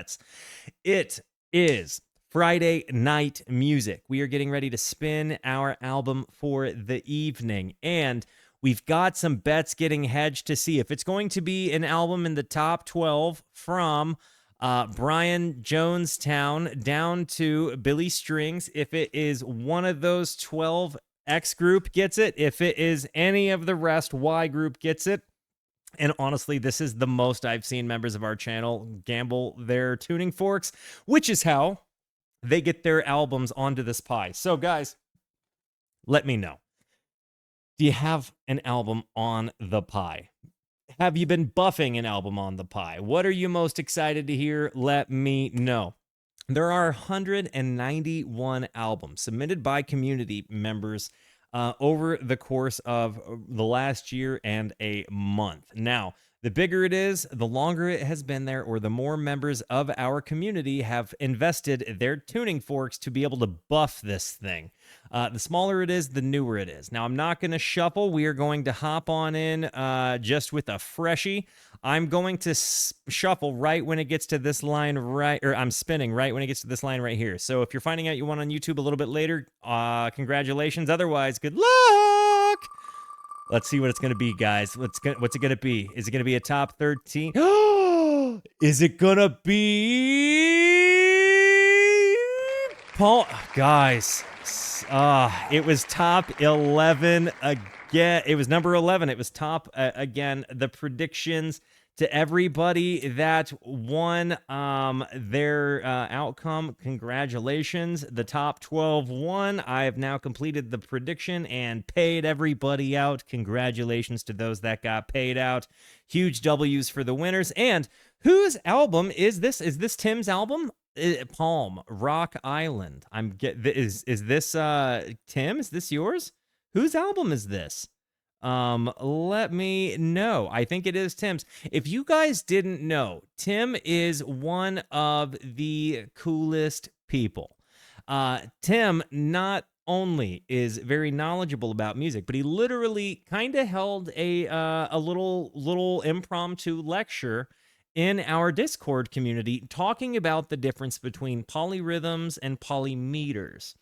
bets. It is Friday night music. We are getting ready to spin our album for the evening, and we've got some bets getting hedged to see if it's going to be an album in the top 12 from Brian Jonestown down to Billy Strings. If it is one of those 12, X group gets it. If it is any of the rest, Y group gets it. And honestly, this is the most I've seen members of our channel gamble their tuning forks, which is how they get their albums onto this pie. So, guys, let me know. Do you have an album on the pie? Have you been buffing an album on the pie? What are you most excited to hear? Let me know. There are 191 albums submitted by community members over the course of the last year and a month. Now, the bigger it is, the longer it has been there, or the more members of our community have invested their tuning forks to be able to buff this thing. The smaller it is, the newer it is. Now, I'm not going to shuffle. We are going to hop on in just with a freshie. I'm going to shuffle right when it gets to this line I'm spinning right when it gets to this line right here. So if you're finding out you want on YouTube a little bit later, congratulations. Otherwise, good luck. Let's see what it's going to be, guys. What's it going to be? Is it going to be a top 13? Is it going to be Paul? Guys, it was top 11 again. It was number 11. It was top again. The predictions to everybody that won their outcome, congratulations. The top 12 won. I have now completed the prediction and paid everybody out. Congratulations to those that got paid out. Huge W's for the winners. And whose album is this? Is this Tim's album? Palm, Rock Island. Is this Tim? Is this yours? Whose album is this? Let me know. I think it is Tim's. If you guys didn't know, Tim is one of the coolest people. Tim not only is very knowledgeable about music, but he literally kind of held a little impromptu lecture in our Discord community talking about the difference between polyrhythms and polymeters.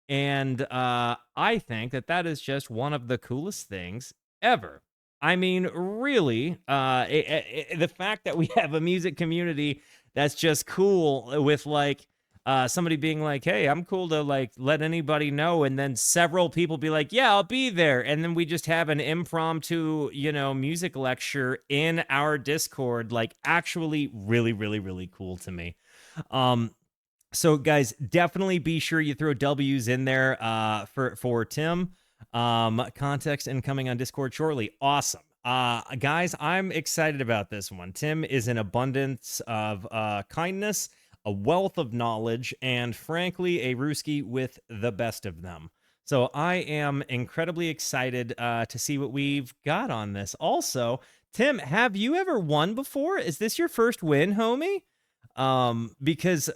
And I think that is just one of the coolest things ever. I mean, really, the fact that we have a music community that's just cool with like somebody being like, hey, I'm cool to like let anybody know. And then several people be like, yeah, I'll be there. And then we just have an impromptu, music lecture in our Discord, like actually really, really, really cool to me. So, guys, definitely be sure you throw W's in there for Tim. Context incoming on Discord shortly. Awesome. Guys, I'm excited about this one. Tim is an abundance of kindness, a wealth of knowledge, and frankly, a Rooski with the best of them. So I am incredibly excited to see what we've got on this. Also, Tim, have you ever won before? Is this your first win, homie? Because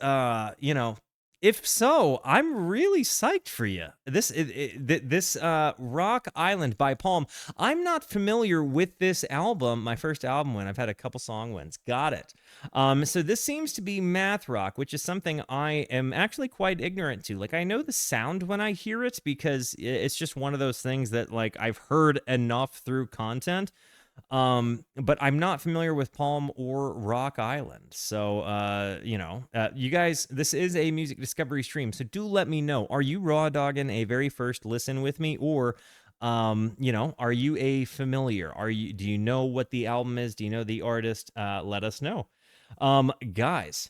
if so, I'm really psyched for you. This Rock Island by Palm. I'm not familiar with this album. My first album win. I've had a couple song wins. Got it. So this seems to be math rock, which is something I am actually quite ignorant to. Like I know the sound when I hear it because it's just one of those things that like I've heard enough through content. But I'm not familiar with Palm or Rock Island. So, you guys, this is a music discovery stream. So do let me know. Are you raw dogging a very first listen with me? Or, are you a familiar? Do you know what the album is? Do you know the artist? Let us know. Guys,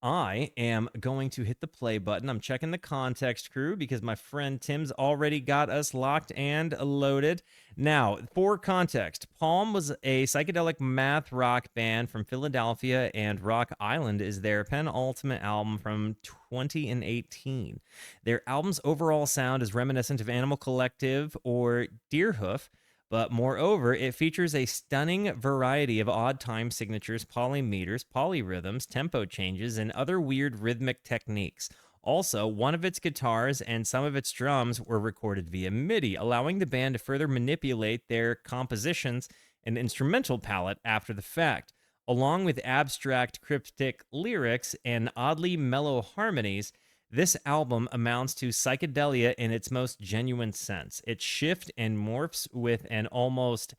I am going to hit the play button. I'm checking the context crew because my friend Tim's already got us locked and loaded. Now, for context, Palm was a psychedelic math rock band from Philadelphia, and Rock Island is their penultimate album from 2018. Their album's overall sound is reminiscent of Animal Collective or Deerhoof, but moreover, it features a stunning variety of odd time signatures, polymeters, polyrhythms, tempo changes, and other weird rhythmic techniques. Also, one of its guitars and some of its drums were recorded via MIDI, allowing the band to further manipulate their compositions and instrumental palette after the fact. Along with abstract, cryptic lyrics and oddly mellow harmonies, this album amounts to psychedelia in its most genuine sense. It shifts and morphs with an almost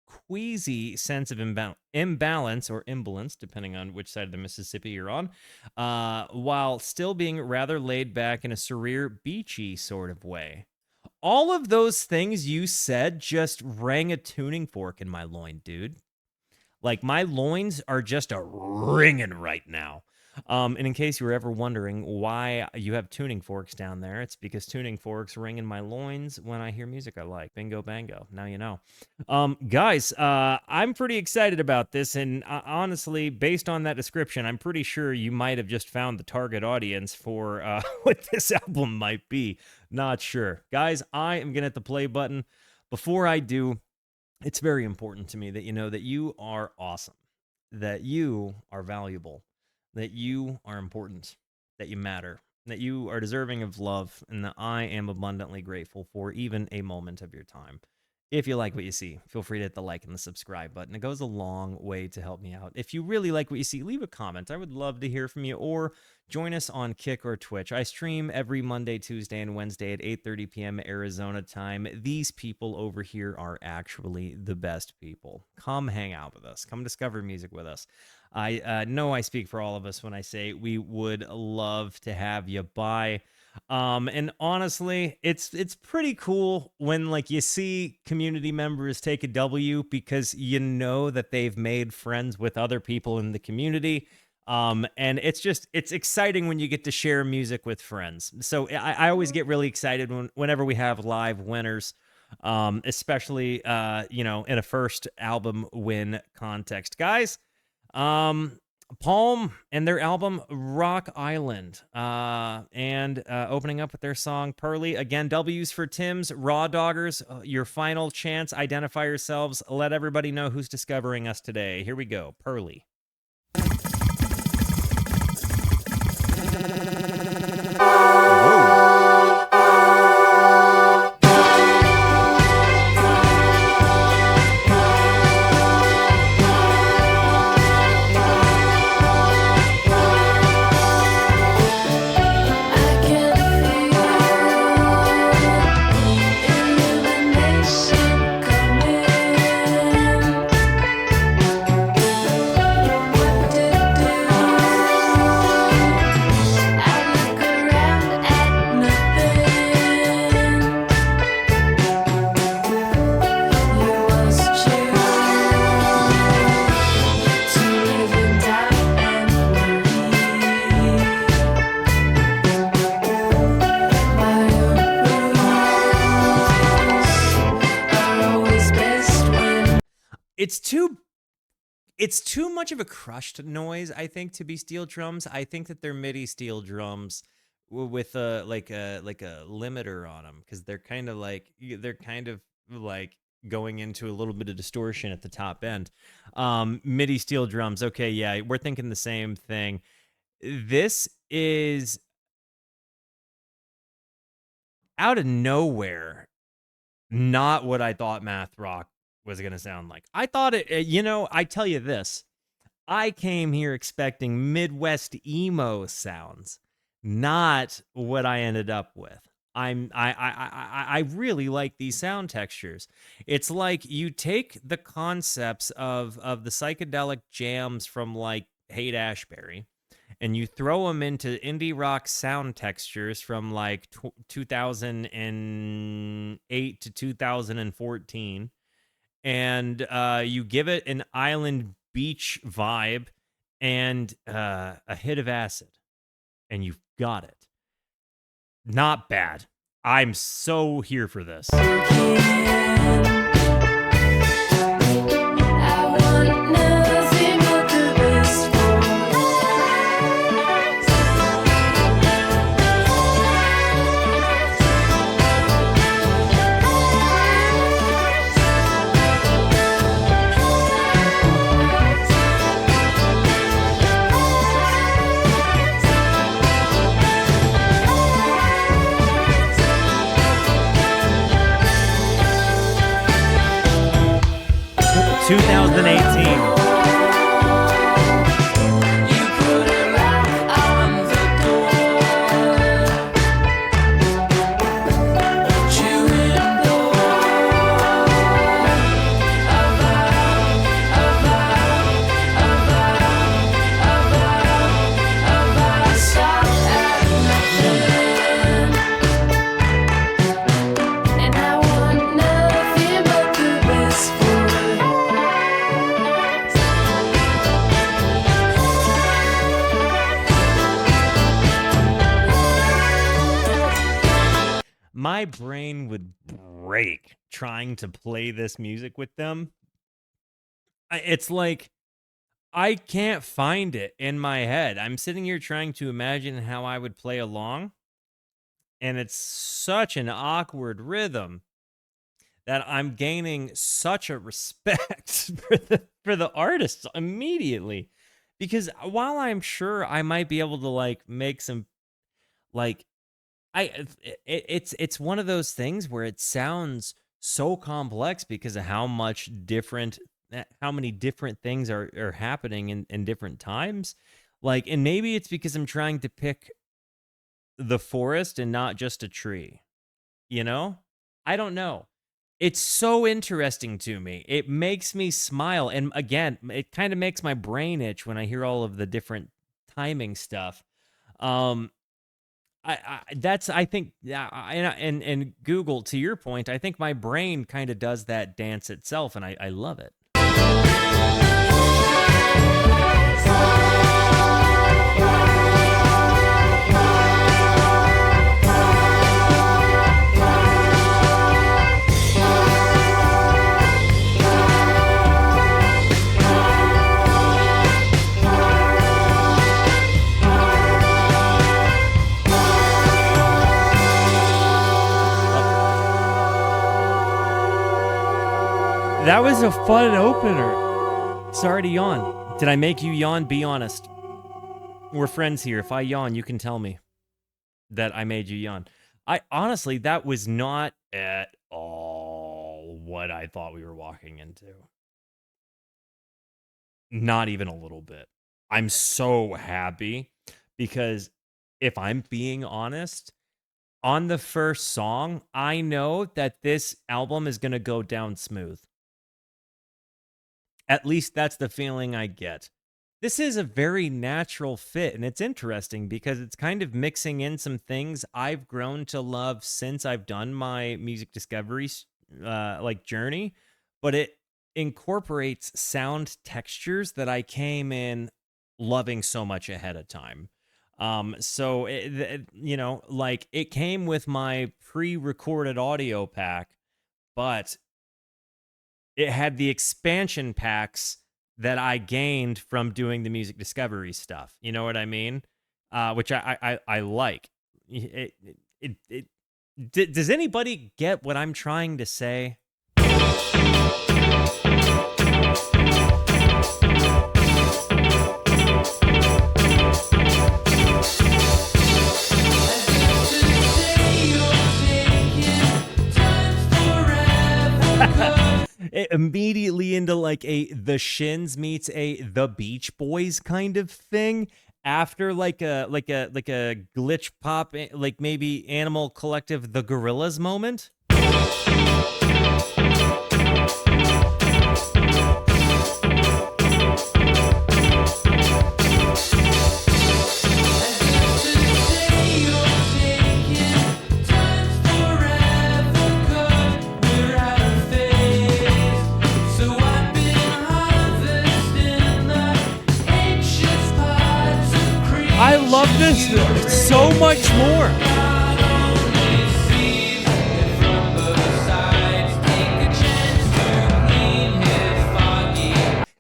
queasy sense of imbalance or imbalance, depending on which side of the Mississippi you're on, while still being rather laid back in a surreal, beachy sort of way. All of those things you said just rang a tuning fork in my loin, dude. Like, my loins are just a ringing right now. And in case you were ever wondering why you have tuning forks down there, it's because tuning forks ring in my loins when I hear music I like. Bingo, bango. Now you know. Guys, I'm pretty excited about this. And honestly, based on that description, I'm pretty sure you might have just found the target audience for what this album might be. Not sure. Guys, I am going to hit the play button. Before I do, it's very important to me that you know that you are awesome, that you are valuable, that you are important, that you matter, that you are deserving of love, and that I am abundantly grateful for even a moment of your time. If you like what you see, feel free to hit the like and the subscribe button. It goes a long way to help me out. If you really like what you see, leave a comment. I would love to hear from you, or join us on Kick or Twitch. I stream every Monday, Tuesday, and Wednesday at 8:30 p.m. Arizona time. These people over here are actually the best people. Come hang out with us. Come discover music with us. I know I speak for all of us when I say we would love to have you by. And honestly, it's pretty cool when like you see community members take a W, because you know that they've made friends with other people in the community. And it's exciting when you get to share music with friends. So I always get really excited whenever we have live winners, especially in a first album win context. Guys, Palm and their album Rock Island, and opening up with their song Pearly. Again, W's for Tim's. Raw Doggers, your final chance. Identify yourselves. Let everybody know who's discovering us today. Here we go. Pearly. It's too much of a crushed noise, I think, to be steel drums. I think that they're MIDI steel drums with a limiter on them, because they're kind of like going into a little bit of distortion at the top end. MIDI steel drums. Okay, yeah, we're thinking the same thing. This is out of nowhere not what I thought math rock was going to sound like. I thought it, I tell you this, I came here expecting Midwest emo sounds, not what I ended up with. I really like these sound textures. It's like you take the concepts of the psychedelic jams from like Haight-Ashbury, and you throw them into indie rock sound textures from like 2008 to 2014. And you give it an island beach vibe and a hit of acid, and you've got it. Not bad. I'm so here for this. my brain would break trying to play this music with them. It's like I can't find it in my head. I'm sitting here trying to imagine how I would play along, and it's such an awkward rhythm that I'm gaining such a respect for the artists immediately. Because while I'm sure I might be able to like make some like it's one of those things where it sounds so complex because of how many different things are happening in different times. Like, and maybe it's because I'm trying to pick the forest and not just a tree, you know? I don't know. It's so interesting to me. It makes me smile. And again, it kind of makes my brain itch when I hear all of the different timing stuff. Um, I think, yeah, and Google, to your point, I think my brain kind of does that dance itself, and I love it. That was a fun opener. Sorry to yawn. Did I make you yawn? Be honest. We're friends here. If I yawn, you can tell me that I made you yawn. I honestly, that was not at all what I thought we were walking into. Not even a little bit. I'm so happy because if I'm being honest, on the first song, I know that this album is going to go down smooth. At least that's the feeling I get. This is a very natural fit, and it's interesting because it's kind of mixing in some things I've grown to love since I've done my music discovery like journey, but it incorporates sound textures that I came in loving so much ahead of time. So you know, like it came with my pre-recorded audio pack, but it had the expansion packs that I gained from doing the music discovery stuff. You know what I mean? Which I like. Does anybody get what I'm trying to say? Immediately into like the Shins meets the Beach Boys kind of thing after like a glitch pop, like maybe Animal Collective the Gorillaz moment. I love this so much more.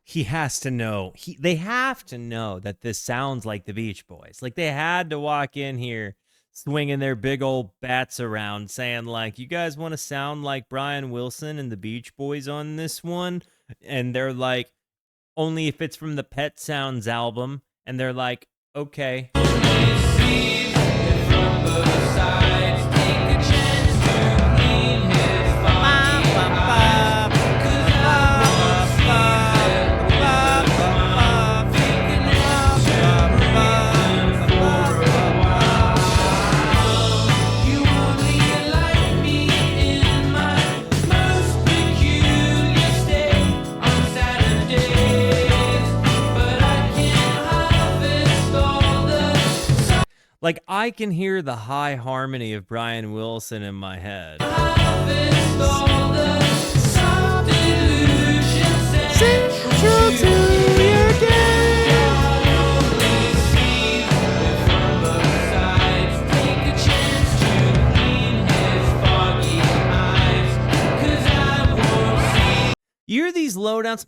He has to know. They have to know that this sounds like the Beach Boys. Like they had to walk in here swinging their big old bats around saying like, you guys want to sound like Brian Wilson and the Beach Boys on this one? And they're like, only if it's from the Pet Sounds album. And they're like, okay. Like, I can hear the high harmony of Brian Wilson in my head. Central to your game. slowdowns.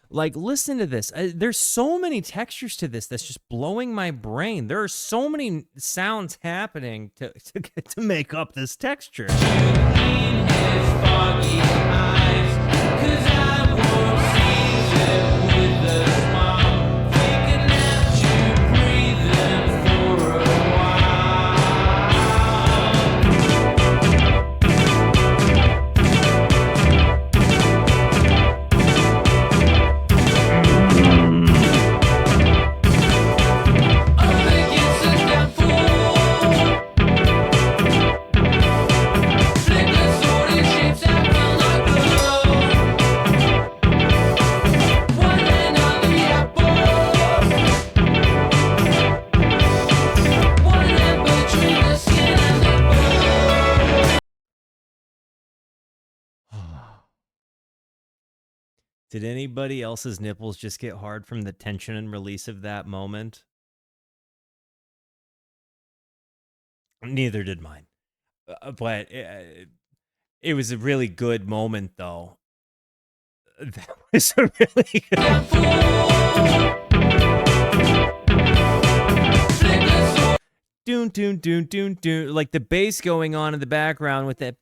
Like, listen to this. There's so many textures to this that's just blowing my brain. There are so many sounds happening to make up this texture. Did anybody else's nipples just get hard from the tension and release of that moment? Neither did mine. But it was a really good moment, though. That was a really good... Doon, like the bass going on in the background with that...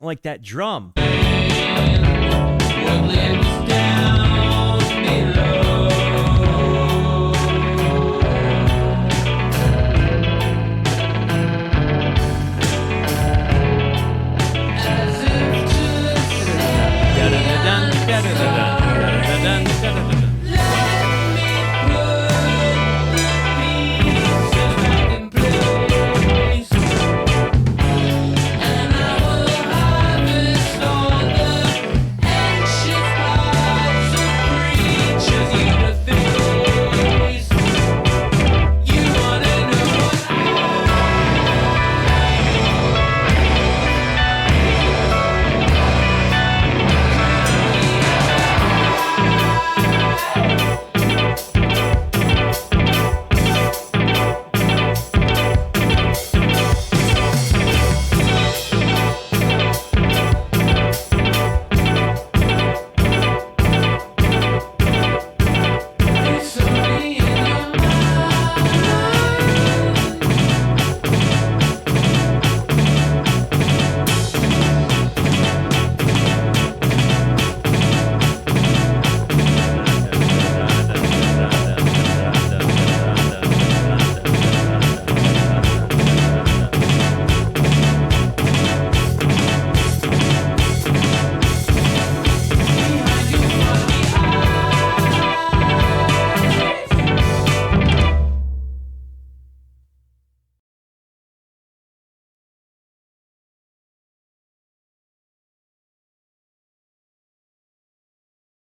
Like that drum. What lives down below. As if to say,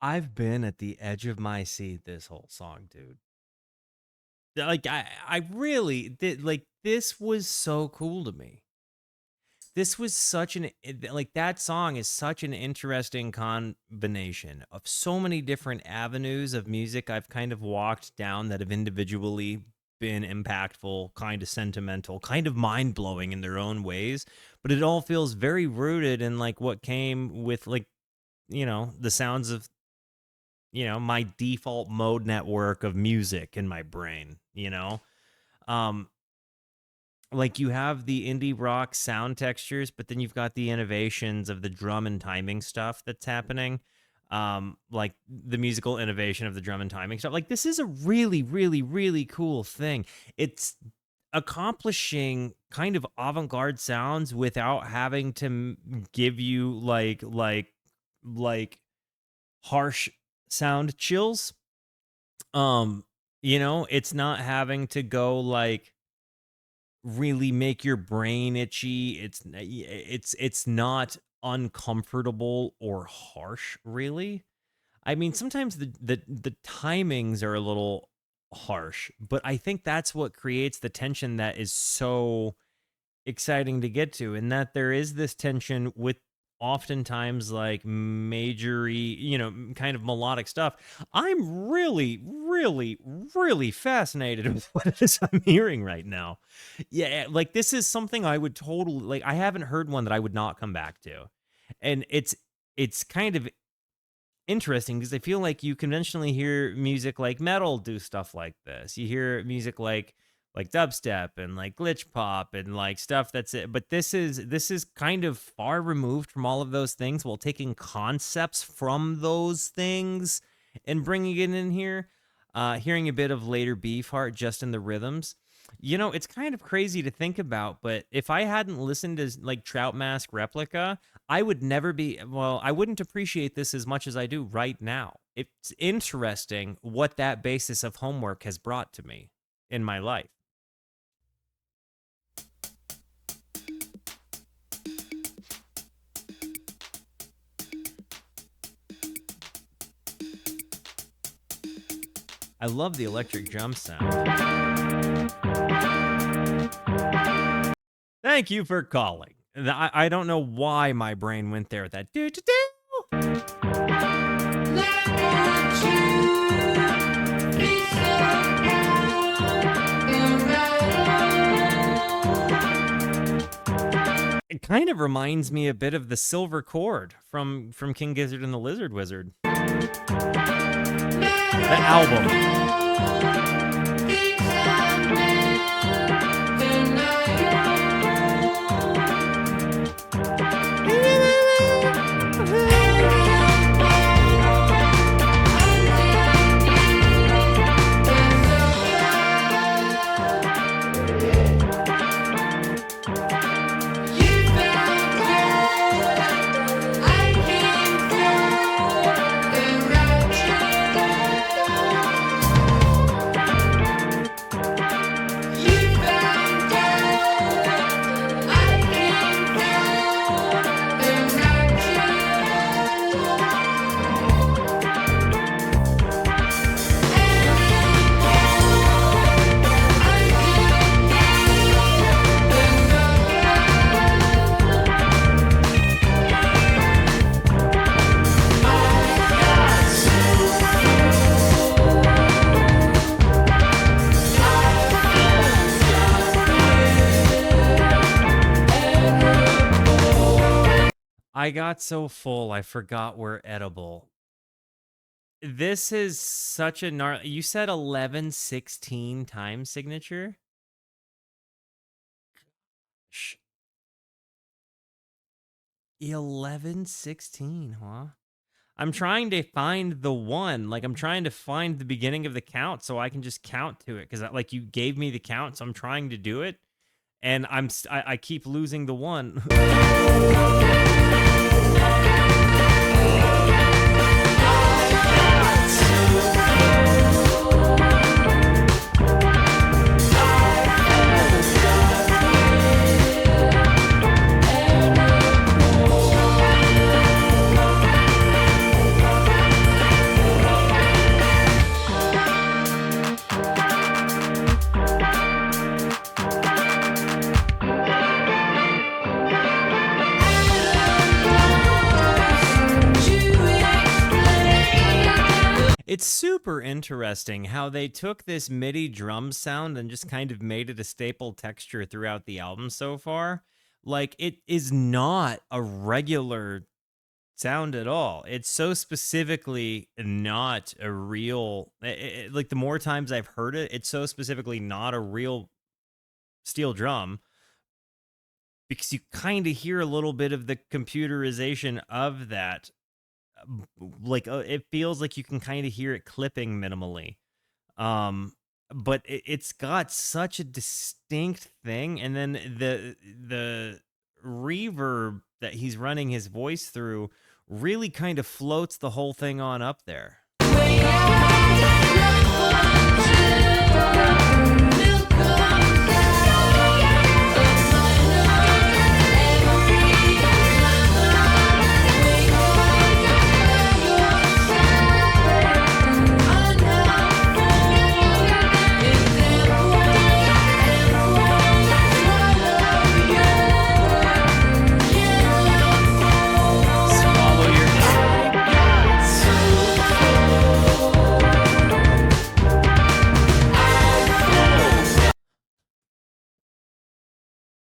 I've been at the edge of my seat this whole song, dude. Like I really did. Like, this was so cool to me. This was such an like, that song is such an interesting combination of so many different avenues of music I've kind of walked down that have individually been impactful, kind of sentimental, kind of mind-blowing in their own ways, but it all feels very rooted in like what came with, like, the sounds of, my default mode network of music in my brain. Um like you have the indie rock sound textures, but then you've got the innovations of the drum and timing stuff that's happening. Like the musical innovation of the drum and timing stuff. Like this is a really, really, really cool thing. It's accomplishing kind of avant-garde sounds without having to give you like harsh sound chills. Um, it's not having to go like really make your brain itchy. It's not uncomfortable or harsh, really. I mean, sometimes the timings are a little harsh, but I think that's what creates the tension that is so exciting to get to, and that there is this tension with oftentimes like majory, kind of melodic stuff. I'm really, really, really fascinated with what it is I'm hearing right now. Yeah, like this is something I would totally like. I haven't heard one that I would not come back to, and it's kind of interesting because I feel like you conventionally hear music like metal do stuff like this. You hear music like dubstep and like glitch pop and like stuff that's it. But this is kind of far removed from all of those things while taking concepts from those things and bringing it in here. Hearing a bit of later Beefheart just in the rhythms. It's kind of crazy to think about, but if I hadn't listened to like Trout Mask Replica, I would never be, well, I wouldn't appreciate this as much as I do right now. It's interesting what that basis of homework has brought to me in my life. I love the electric drum sound. Thank you for calling. I don't know why my brain went there with that. Do, do, do. It kind of reminds me a bit of the silver chord from King Gizzard and the Lizard Wizard. The album. I got so full, I forgot we're edible. This is such a you said 1116 time signature? 1116, huh? I'm trying to find the one. Like I'm trying to find the beginning of the count so I can just count to it cuz like you gave me the count, so I'm trying to do it and I keep losing the one. It's super interesting how they took this MIDI drum sound and just kind of made it a staple texture throughout the album so far. Like, it is not a regular sound at all. It's so specifically not a real, like, the more times I've heard it, it's so specifically not a real steel drum, because you kind of hear a little bit of the computerization of that. Like it feels like you can kind of hear it clipping minimally. But it's got such a distinct thing, and then the reverb that he's running his voice through really kind of floats the whole thing on up there.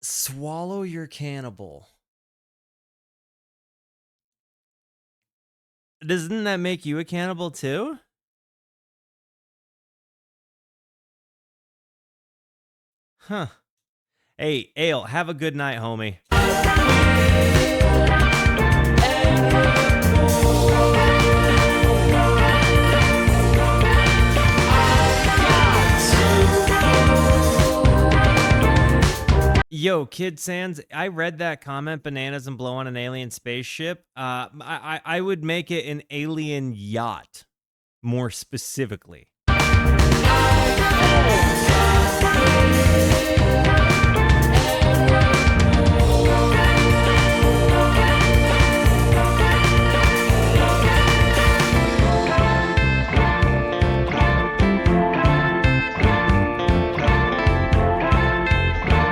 Swallow your cannibal. Doesn't that make you a cannibal too? Huh. Hey, Ale, have a good night, homie. Yo, Kid Sans, I read that comment, bananas and blow on an alien spaceship. I would make it an alien yacht, more specifically.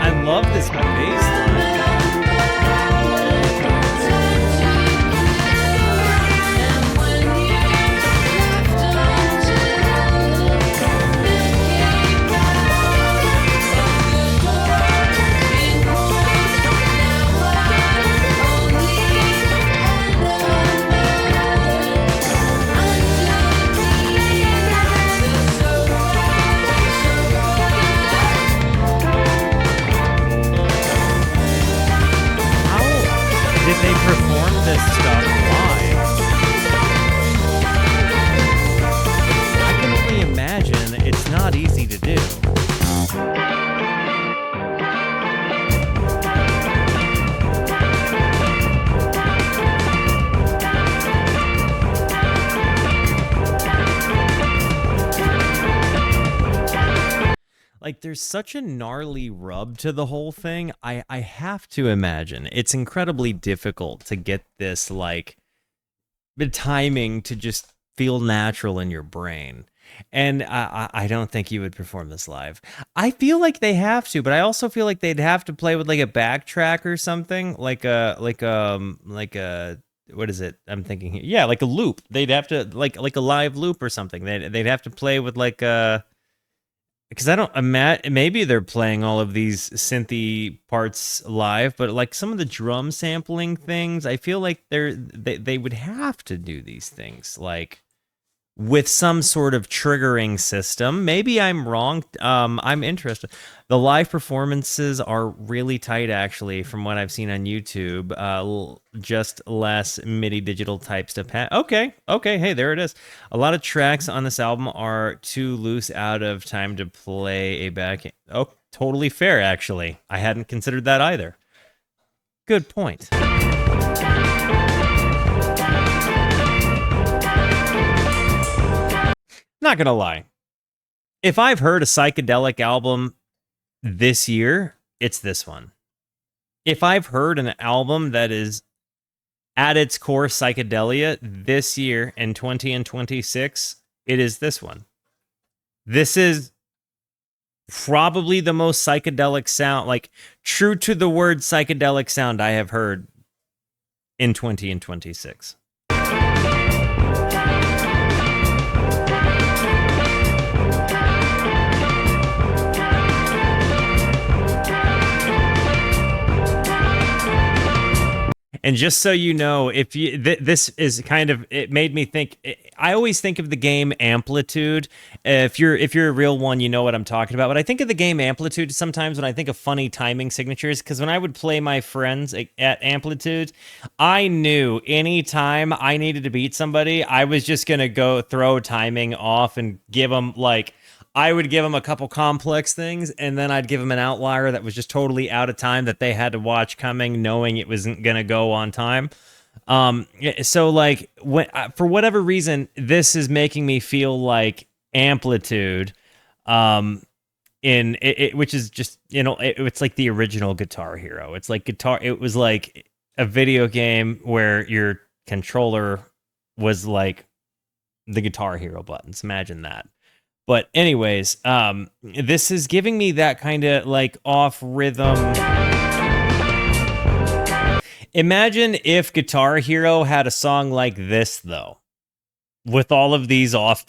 I love this bass line. Did they perform this stuff live? I can only imagine it's not easy to do. Like, there's such a gnarly rub to the whole thing. I have to imagine it's incredibly difficult to get this, like, the timing to just feel natural in your brain. And I don't think you would perform this live. I feel like they have to, but I also feel like they'd have to play with, like, a backtrack or something, like a what is it? I'm thinking here. Yeah, like a loop. They'd have to, like a live loop or something. They'd have to play with, like, a... Because I don't imagine, maybe they're playing all of these synthy parts live, but like some of the drum sampling things, I feel like they would have to do these things like with some sort of triggering system. Maybe I'm wrong. I'm interested. The live performances are really tight, actually, from what I've seen on YouTube. Just less MIDI digital type stuff. Okay, hey, there it is. A lot of tracks on this album are too loose out of time to play a back. Oh, totally fair, actually. I hadn't considered that either. Good point. Not gonna lie. If I've heard a psychedelic album this year, it's this one. If I've heard an album that is at its core psychedelia this year in 20 and 26, it is this one. This is probably the most psychedelic sound, like true to the word psychedelic sound I have heard in 20 and 26. And just so you know, if you this is kind of, it made me think. I always think of the game Amplitude. If you're a real one, you know what I'm talking about. But I think of the game Amplitude sometimes when I think of funny timing signatures, because when I would play my friends at Amplitude, I knew anytime I needed to beat somebody, I was just gonna go throw timing off and give them like. I would give them a couple complex things, and then I'd give them an outlier that was just totally out of time that they had to watch coming, knowing it wasn't going to go on time. So like for whatever reason, this is making me feel like Amplitude, in it, which is just, it's like the original Guitar Hero. It's like it was like a video game where your controller was like the Guitar Hero buttons. Imagine that. But anyways, this is giving me that kind of like off rhythm. Imagine if Guitar Hero had a song like this, though, with all of these off.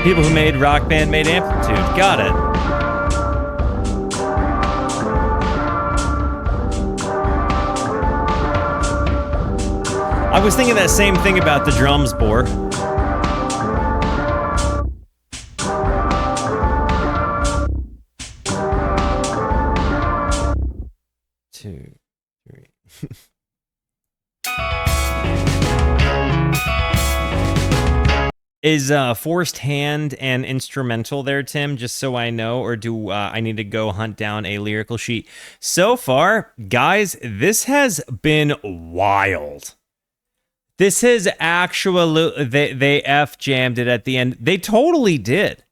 People who made Rock Band made Amplitude. Got it. I was thinking that same thing about the drums, Boar. 2, 3. Is Forced Hand and instrumental there, Tim, just so I know, or do I need to go hunt down a lyrical sheet? So far, guys, this has been wild. This has actually, they F-jammed it at the end. They totally did.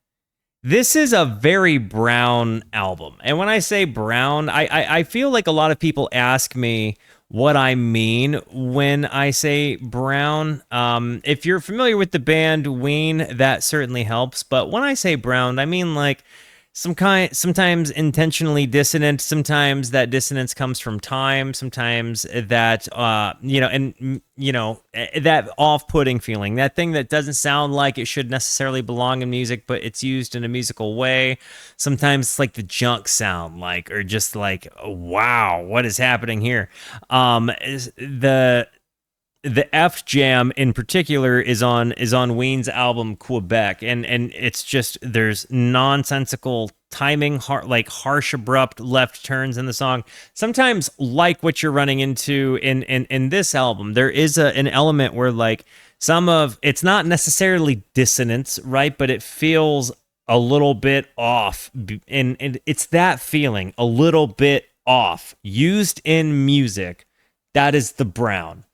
This is a very Brown album. And when I say Brown, I feel like a lot of people ask me what I mean when I say Brown. If you're familiar with the band Ween, that certainly helps. But when I say Brown, I mean like sometimes intentionally dissonant, sometimes that dissonance comes from time, sometimes that that off-putting feeling, that thing that doesn't sound like it should necessarily belong in music, but it's used in a musical way. Sometimes it's like the junk sound, like, or just like, wow, what is happening here? The F Jam in particular is on Ween's album Quebec, and it's just, there's nonsensical timing, harsh abrupt left turns in the song. Sometimes, like what you're running into in this album, there is an element where like it's not necessarily dissonance, right? But it feels a little bit off, and it's that feeling, a little bit off, used in music. That is the Brown.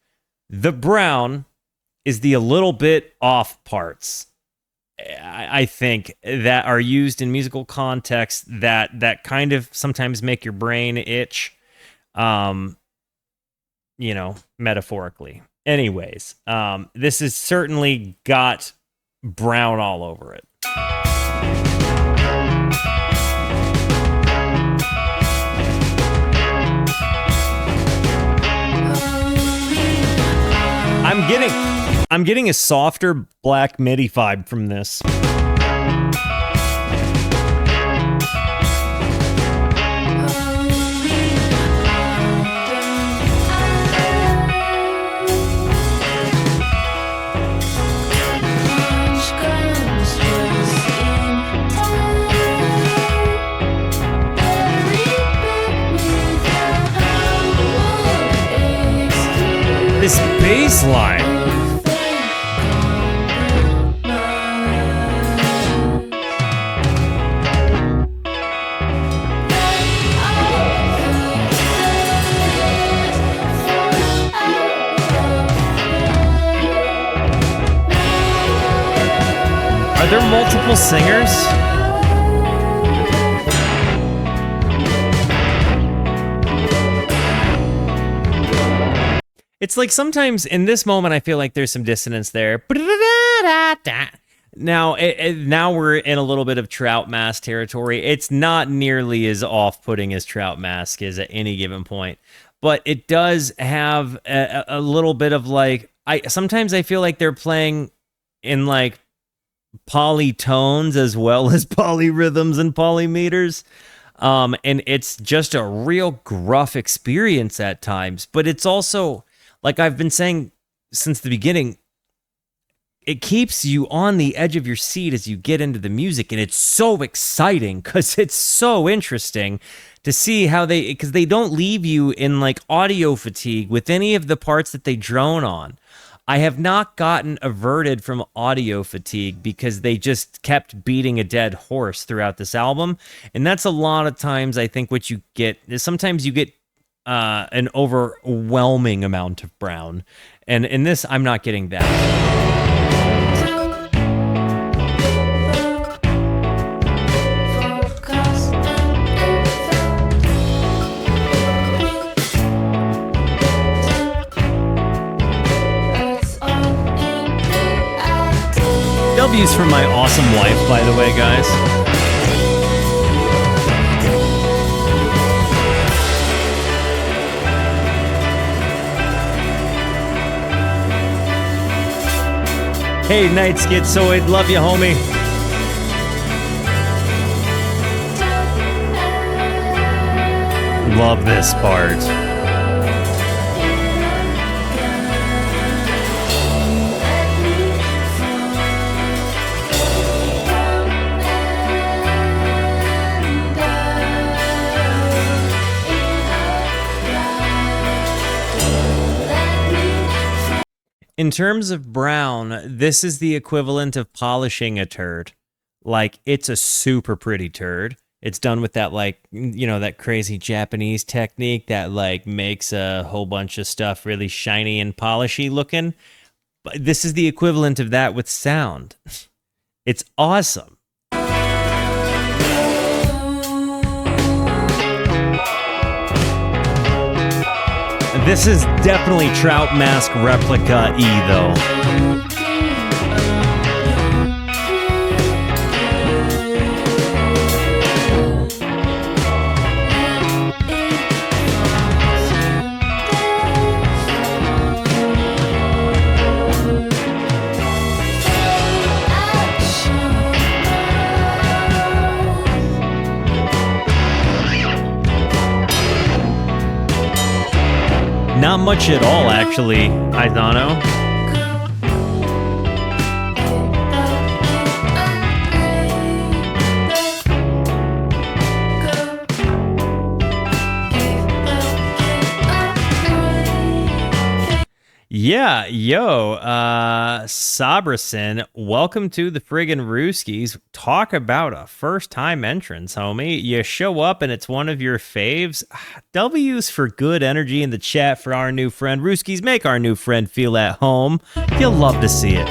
The Brown is the a little bit off parts, I think, that are used in musical context that kind of sometimes make your brain itch, metaphorically. Anyways, this has certainly got Brown all over it. I'm getting a softer Black MIDI vibe from this. This bass line. Are there multiple singers? It's like sometimes in this moment, I feel like there's some dissonance there. Now we're in a little bit of Trout Mask territory. It's not nearly as off-putting as Trout Mask is at any given point, but it does have a little bit of like, I sometimes I feel like they're playing in like polytones as well as polyrhythms and polymeters. And it's just a real gruff experience at times, but it's also, like I've been saying since the beginning, it keeps you on the edge of your seat as you get into the music, and it's so exciting because it's so interesting to see how because they don't leave you in like audio fatigue with any of the parts that they drone on. I have not gotten averted from audio fatigue because they just kept beating a dead horse throughout this album. And that's a lot of times, I think, what you get is sometimes you get an overwhelming amount of Brown. And in this, I'm not getting that. W's for my awesome wife, by the way, guys. Hey, Night Schizoid, love you, homie. Love this part. In terms of Brown, this is the equivalent of polishing a turd. Like, it's a super pretty turd. It's done with that, like, you know, that crazy Japanese technique that, like, makes a whole bunch of stuff really shiny and polishy looking. But this is the equivalent of that with sound. It's awesome. This is definitely Trout Mask Replica E, though. Not much at all, actually, Aizano. Yeah, yo, Sabrason, welcome to the friggin' Rooskies. Talk about a first-time entrance, homie. You show up and it's one of your faves. W's for good energy in the chat for our new friend. Rooskies, make our new friend feel at home. You'll love to see it.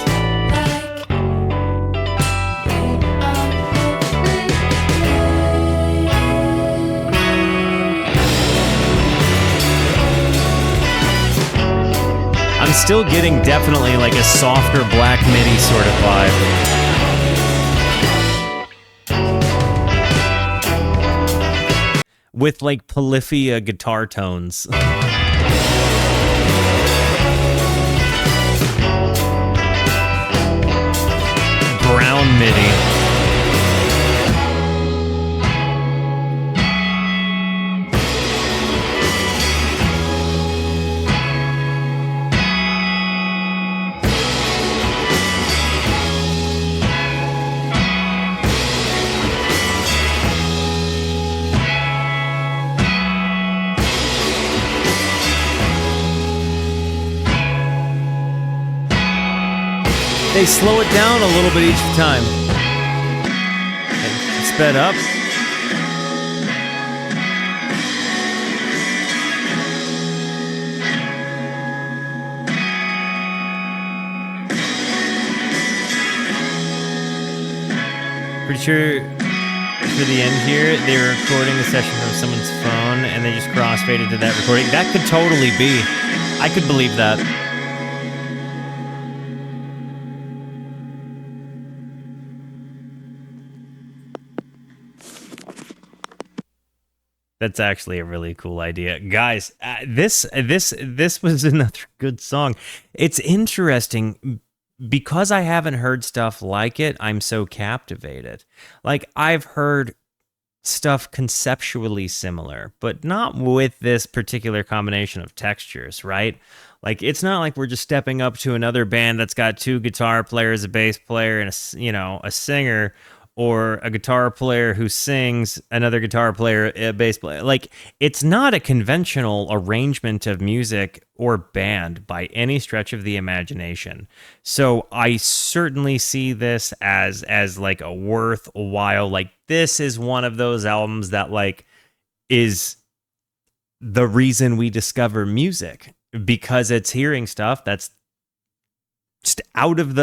I'm still getting definitely like a softer Black Midi sort of vibe. With like polyphia guitar tones. Brown Midi. They slow it down a little bit each time. And sped up. Pretty sure for the end here, they were recording a session from someone's phone and they just crossfaded to that recording. That could totally be. I could believe that. That's actually a really cool idea, guys. This was another good song. It's interesting because I haven't heard stuff like it. I'm so captivated. Like I've heard stuff conceptually similar, but not with this particular combination of textures, right? Like it's not like we're just stepping up to another band that's got two guitar players, a bass player, and a singer, or a guitar player who sings, another guitar player, a bass player. Like it's not a conventional arrangement of music or band by any stretch of the imagination. So I certainly see this as like a worthwhile. Like this is one of those albums that like is the reason we discover music, because it's hearing stuff that's just out of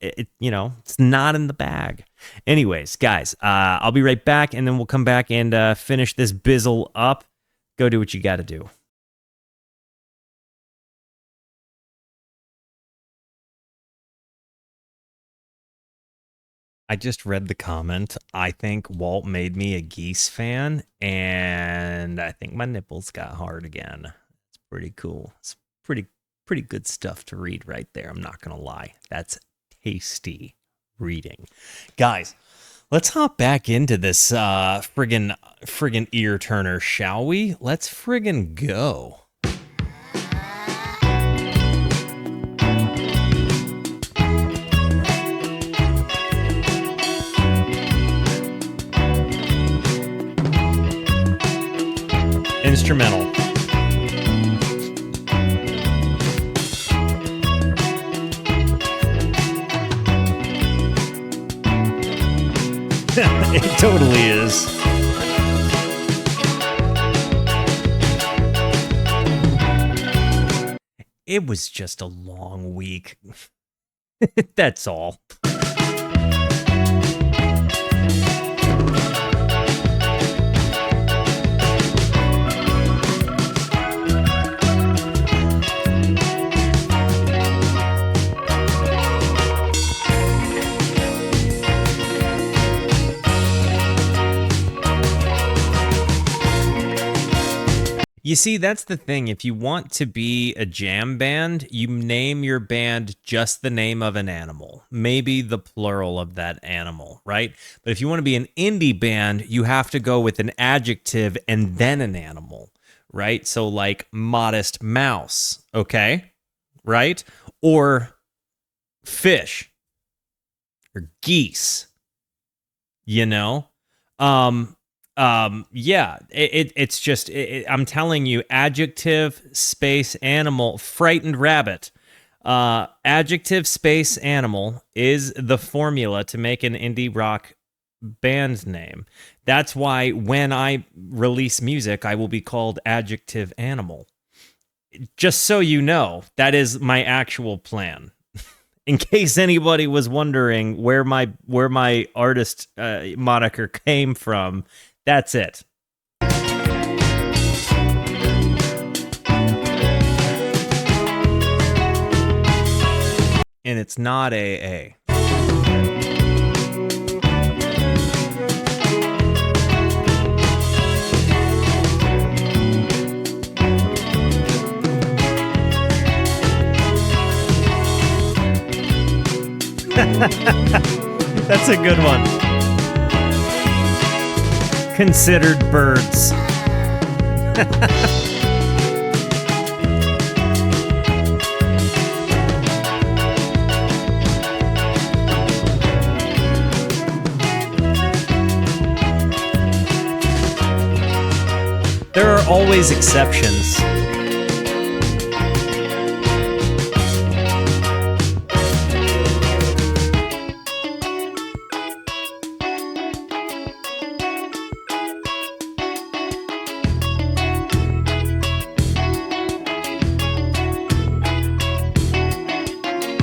it, it's not in the bag. Anyways, guys, I'll be right back, and then we'll come back and finish this bizzle up. Go do what you got to do. I just read the comment. I think Walt made me a Geese fan, and I think my nipples got hard again. It's pretty cool. It's pretty good stuff to read right there. I'm not gonna lie. That's tasty reading. Guys, let's hop back into this friggin' ear turner, shall we? Let's friggin' go. Instrumental. It totally is. It was just a long week. That's all. You see, that's the thing. If you want to be a jam band, you name your band just the name of an animal, maybe the plural of that animal, right? But if you want to be an indie band, you have to go with an adjective and then an animal, right? So like Modest Mouse, okay? Right? Or fish or geese, you know? Yeah, it's just, I'm telling you, adjective, space, animal, frightened rabbit. Adjective, space, animal is the formula to make an indie rock band name. That's why when I release music, I will be called Adjective Animal. Just so you know, that is my actual plan. In case anybody was wondering where my artist moniker came from, that's it. And it's not AA. That's a good one. Considered birds. There are always exceptions.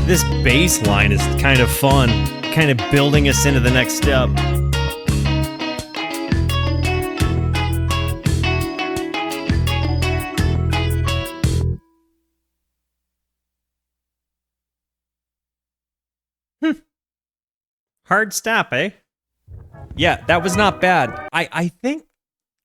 This bass line is kind of fun, kind of building us into the next step. Hard stop, eh? Yeah, that was not bad. I think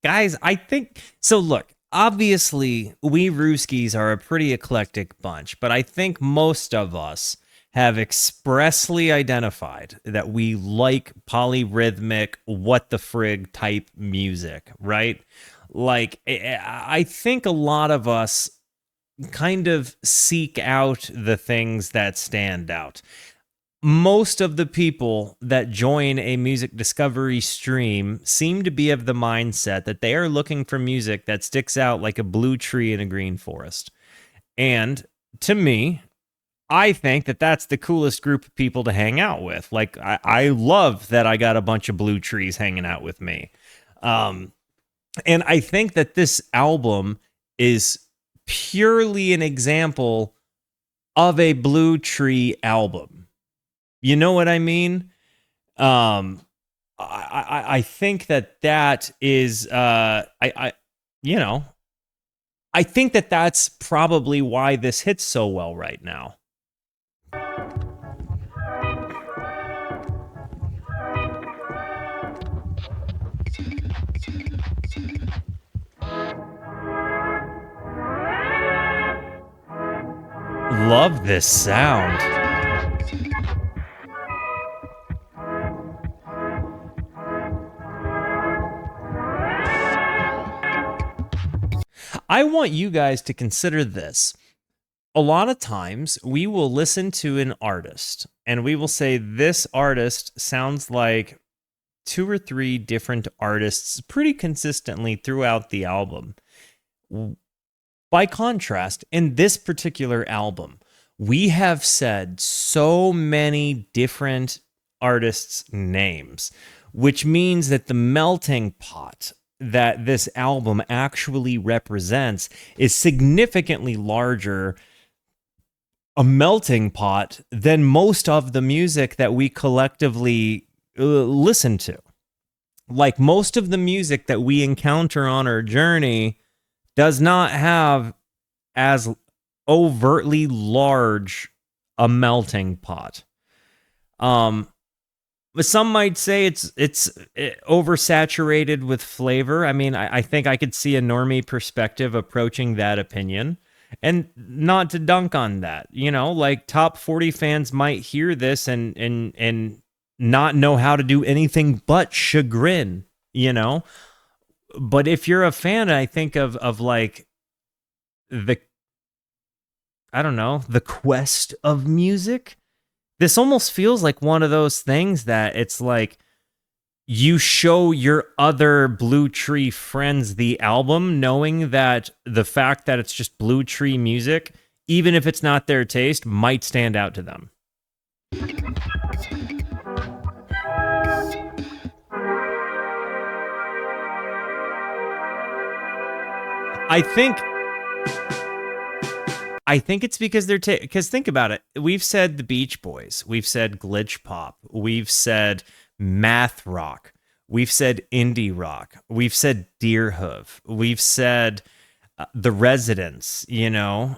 Guys, I think so. Look, obviously, we Rooskies are a pretty eclectic bunch, but I think most of us have expressly identified that we like polyrhythmic, what the frig type music, right? Like, I think a lot of us kind of seek out the things that stand out. Most of the people that join a music discovery stream seem to be of the mindset that they are looking for music that sticks out like a blue tree in a green forest. And to me, I think that that's the coolest group of people to hang out with. Like, I love that I got a bunch of blue trees hanging out with me. And I think that this album is purely an example of a blue tree album. You know what I mean? I think that is you know, I think that that's probably why this hits so well right now. Love this sound. I want you guys to consider this. A lot of times we will listen to an artist and we will say this artist sounds like two or three different artists pretty consistently throughout the album. By contrast, in this particular album, we have said so many different artists' names, which means that the melting pot that this album actually represents is significantly larger a melting pot than most of the music that we collectively listen to. Like most of the music that we encounter on our journey does not have as overtly large a melting pot. But some might say it's oversaturated with flavor. I mean, I think I could see a normie perspective approaching that opinion. And not to dunk on that, you know, like top 40 fans might hear this and not know how to do anything but chagrin, you know. But if you're a fan, I think of like the, I don't know, the quest of music. This almost feels like one of those things that it's like you show your other Blue Tree friends the album, knowing that the fact that it's just Blue Tree music, even if it's not their taste, might stand out to them. I think it's because because think about it. We've said the Beach Boys, we've said glitch pop, we've said math rock, we've said indie rock, we've said Deerhoof, we've said the Residents. You know,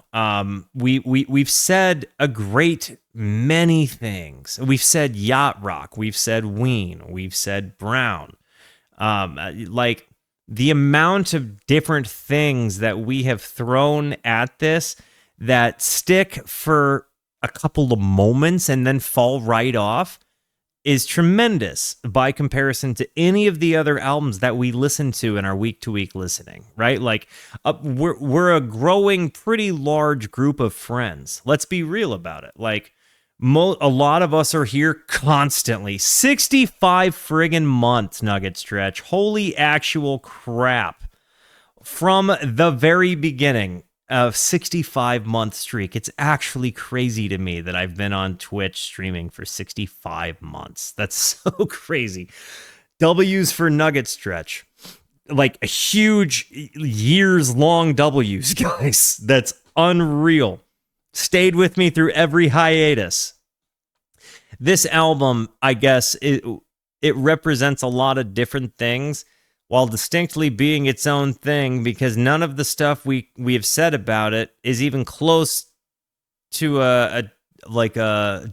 we've said a great many things. We've said yacht rock, we've said Ween, we've said Brown. Like the amount of different things that we have thrown at this that stick for a couple of moments and then fall right off is tremendous by comparison to any of the other albums that we listen to in our week-to-week listening, right? Like, we're a growing, pretty large group of friends. Let's be real about it. Like, a lot of us are here constantly. 65 friggin' months, Nugget Stretch. Holy actual crap. From the very beginning. A 65-month streak. It's actually crazy to me that I've been on Twitch streaming for 65 months. That's so crazy. W's for Nugget Stretch. Like a huge years-long W's, guys. That's unreal. Stayed with me through every hiatus. This album, I guess, it represents a lot of different things, while distinctly being its own thing, because none of the stuff we have said about it is even close to a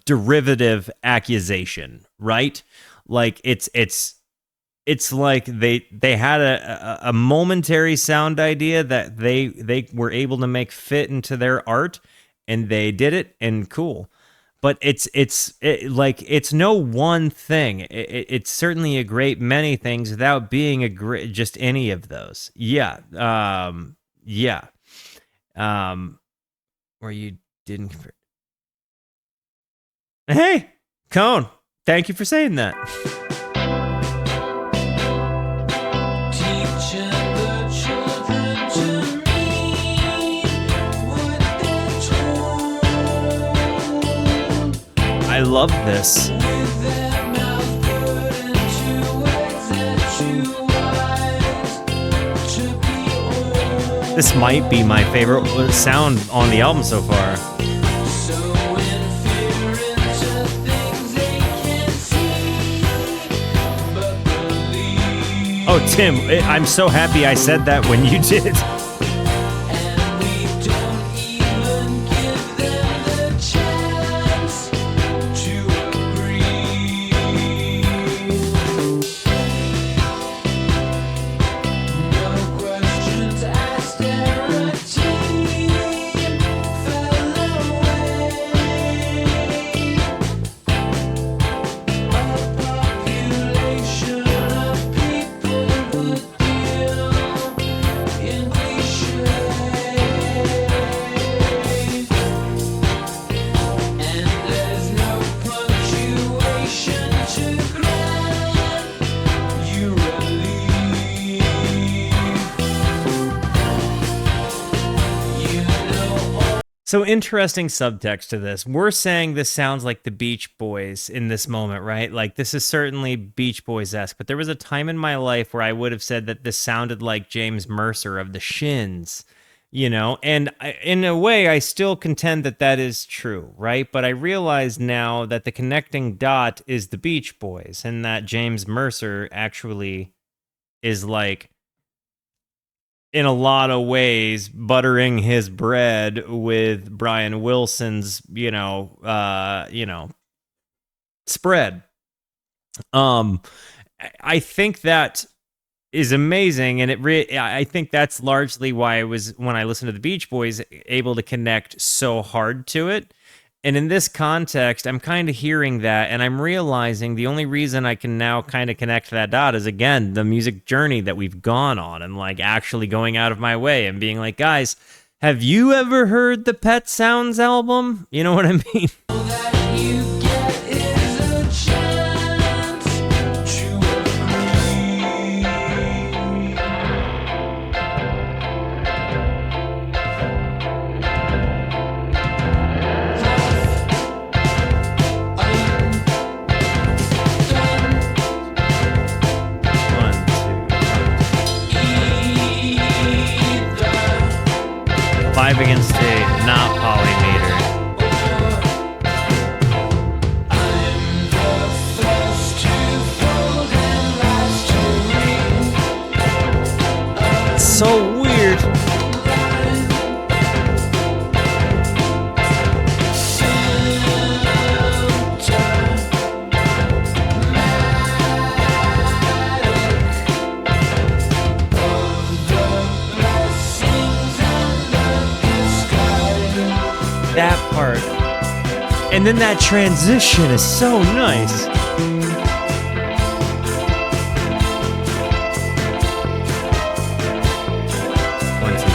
derivative accusation, right? Like it's it's like they had a momentary sound idea that they were able to make fit into their art, and they did it, and cool. But it's no one thing. It's certainly a great many things without being a great just any of those. Yeah. Yeah. Where you didn't. Hey, Cone. Thank you for saying that. I love this. This might be my favorite sound on the album so far. Oh, Tim, I'm so happy I said that when you did. So interesting subtext to this. We're saying this sounds like the Beach Boys in this moment, right? Like this is certainly Beach Boys-esque, but there was a time in my life where I would have said that this sounded like James Mercer of the Shins, you know? And in a way, I still contend that that is true, right? But I realize now that the connecting dot is the Beach Boys, and that James Mercer actually is like, in a lot of ways, buttering his bread with Brian Wilson's, spread. I think that is amazing, and I think that's largely why I was, when I listened to the Beach Boys, able to connect so hard to it. And in this context, I'm kind of hearing that, and I'm realizing the only reason I can now kind of connect that dot is, again, the music journey that we've gone on, and like actually going out of my way and being like, guys, have you ever heard the Pet Sounds album? You know what I mean? Five against eight, not polymeter. It's so weird. That part. And then that transition is so nice. One, two, three, four, five.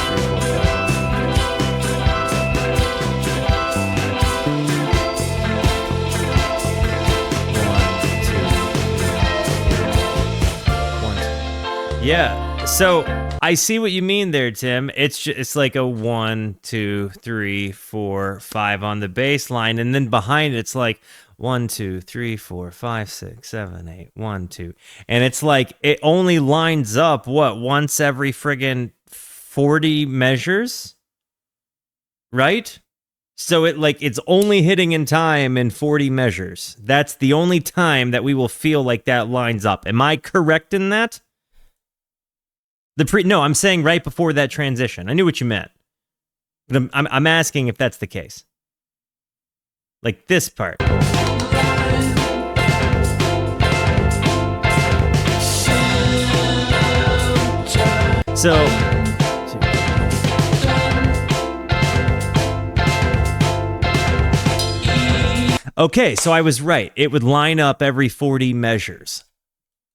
1, 2. Yeah. So I see what you mean there, Tim. It's like a 1, 2, 3, 4, 5 on the bass line, and then behind it's like 1, 2, 3, 4, 5, 6, 7, 8, 1, 2. And it's like it only lines up once every friggin' 40 measures? Right? So it's only hitting in time in 40 measures. That's the only time that we will feel like that lines up. Am I correct in that? No, I'm saying right before that transition. I knew what you meant. But I'm asking if that's the case. Like this part. So okay, so I was right. It would line up every 40 measures.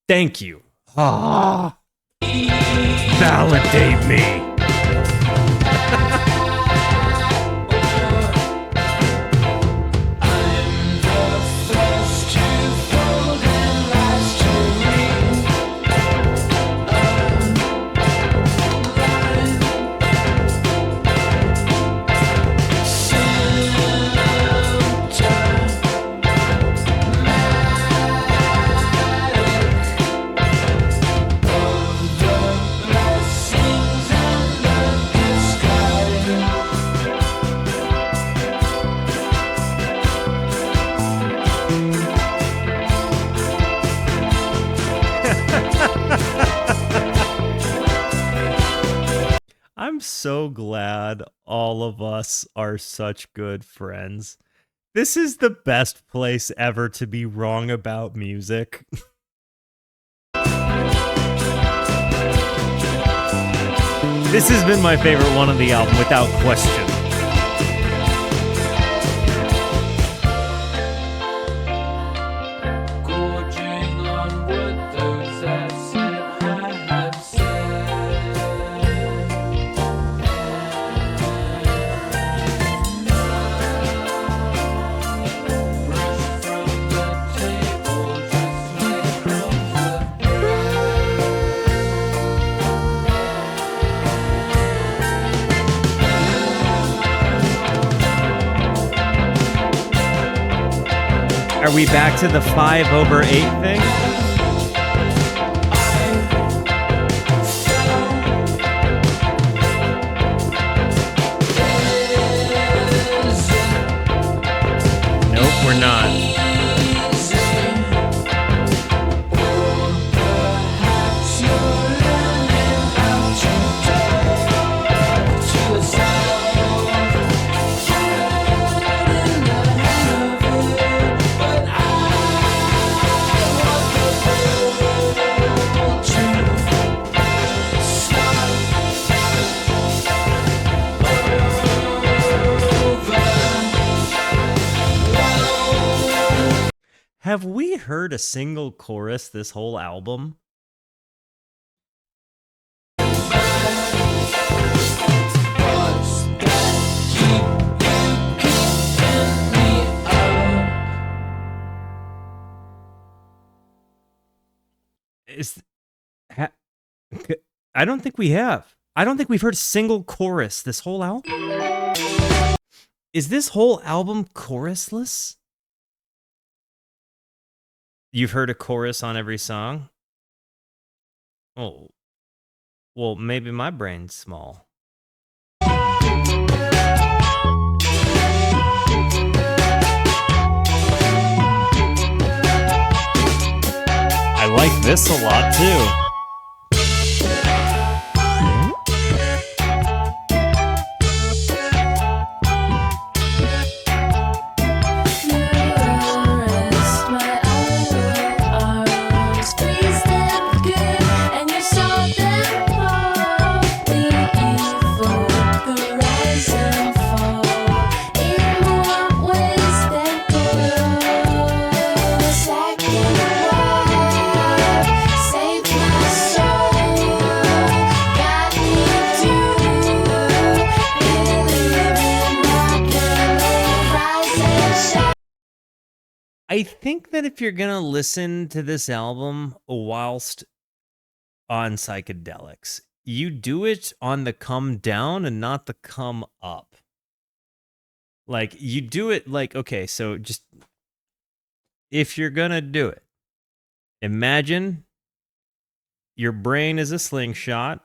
Thank you. Ah, validate me. I'm so glad all of us are such good friends. This is the best place ever to be wrong about music. This has been my favorite one of the album, without question. Are we back to the 5/8 thing? Nope, we're not. Have we heard a single chorus this whole album? I don't think we have. I don't think we've heard a single chorus this whole album. Is this whole album chorusless? You've heard a chorus on every song? Oh, well, maybe my brain's small. I like this a lot, too. I think that if you're gonna listen to this album whilst on psychedelics, you do it on the come down and not the come up. Like, you do it like, okay, so just, if you're gonna do it, imagine your brain is a slingshot.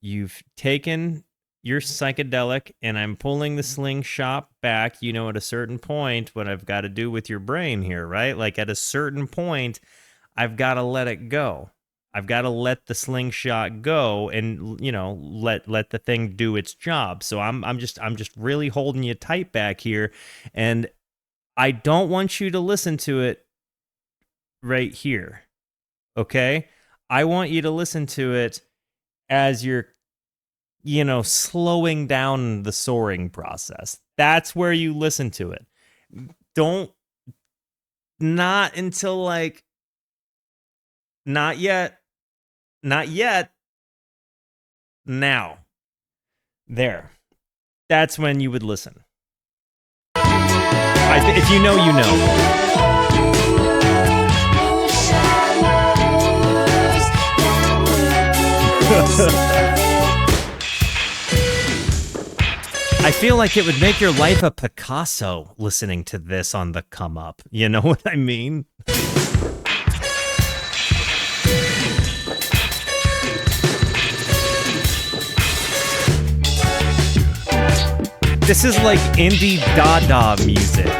You've taken your psychedelic, and I'm pulling the slingshot back, at a certain point, what I've got to do with your brain here, right? Like, at a certain point, I've got to let it go. I've got to let the slingshot go and, let the thing do its job. So I'm just really holding you tight back here, and I don't want you to listen to it right here. Okay? I want you to listen to it as you're, slowing down the soaring process. That's where you listen to it. Not until like, not yet, now. There. That's when you would listen. If you know, you know. I feel like it would make your life a Picasso listening to this on the come up. You know what I mean? This is like indie dada music.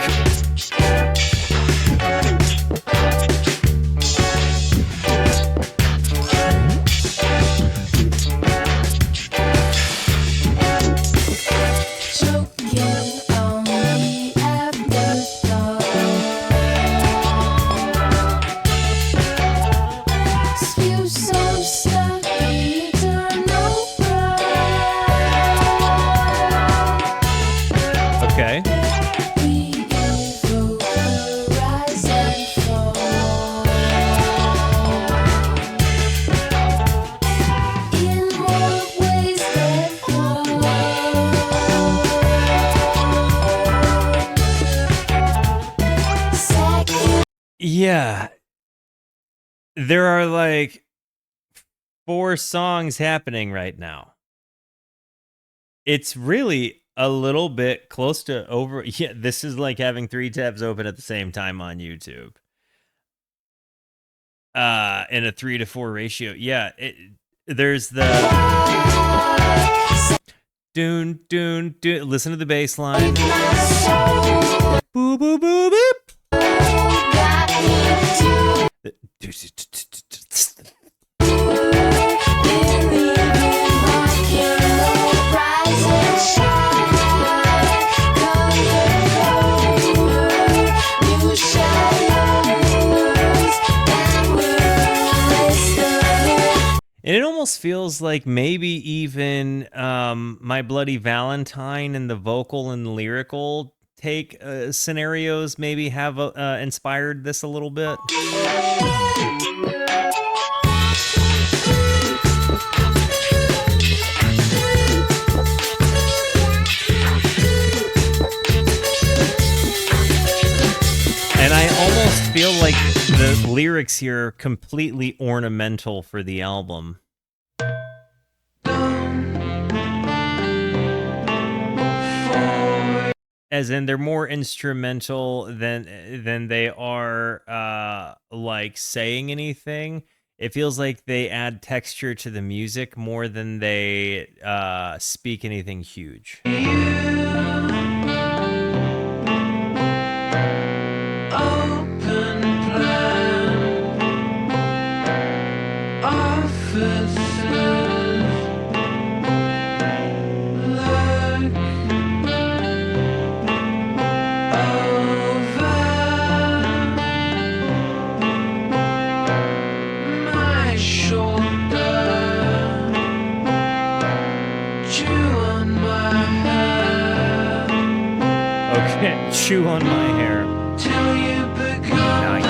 Yeah. There are like 4 songs happening right now. It's really a little bit close to over. Yeah, this is like having 3 tabs open at the same time on YouTube. In a 3-to-4 ratio. Yeah, there's the doon doon doon. Listen to the bass line. Boo boo boo boop. And it almost feels like maybe even My Bloody Valentine and the vocal and lyrical take scenarios maybe have inspired this a little bit. And I almost feel like the lyrics here are completely ornamental for the album. As in, they're more instrumental than they are like saying anything. It feels like they add texture to the music more than they speak anything huge. Chew on my hair. Nice.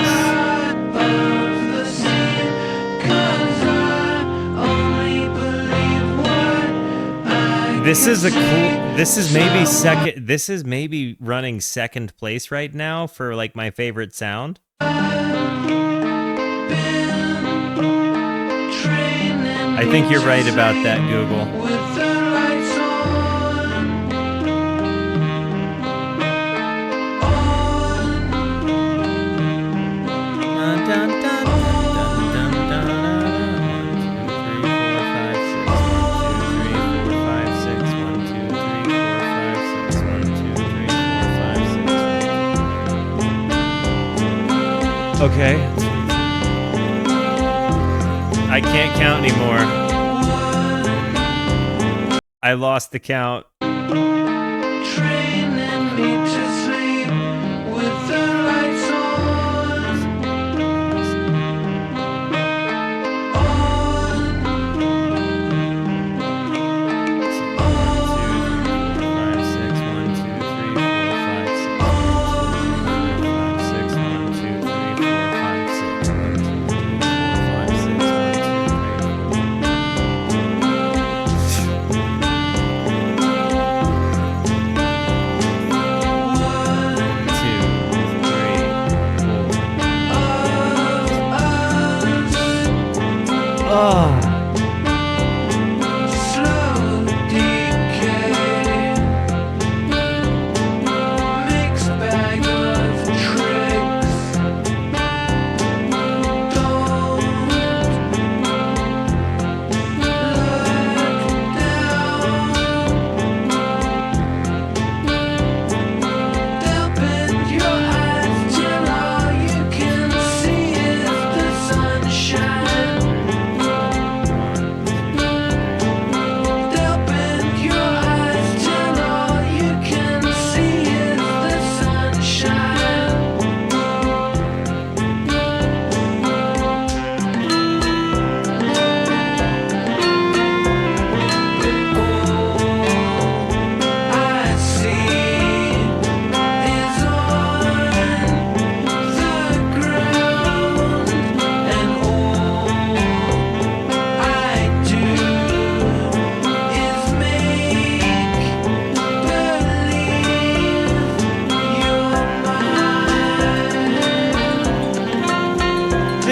This is a cool. This is maybe second. This is maybe running second place right now for like my favorite sound. I think you're right about that, Google. Okay. I can't count anymore. I lost the count.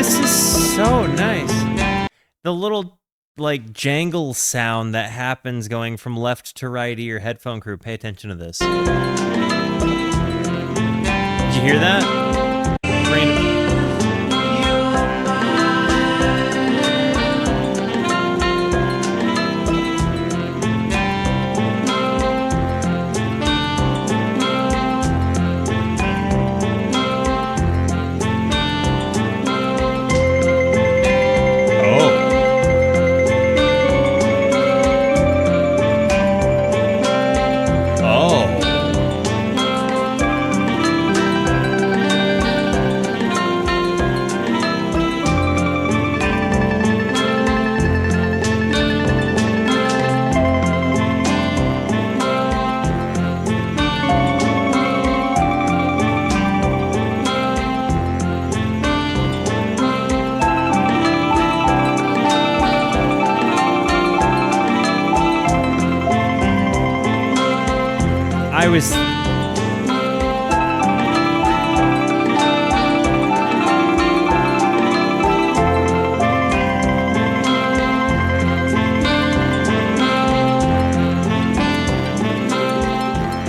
This is so nice. The little like jangle sound that happens going from left to right of your headphone crew. Pay attention to this. Did you hear that? Random.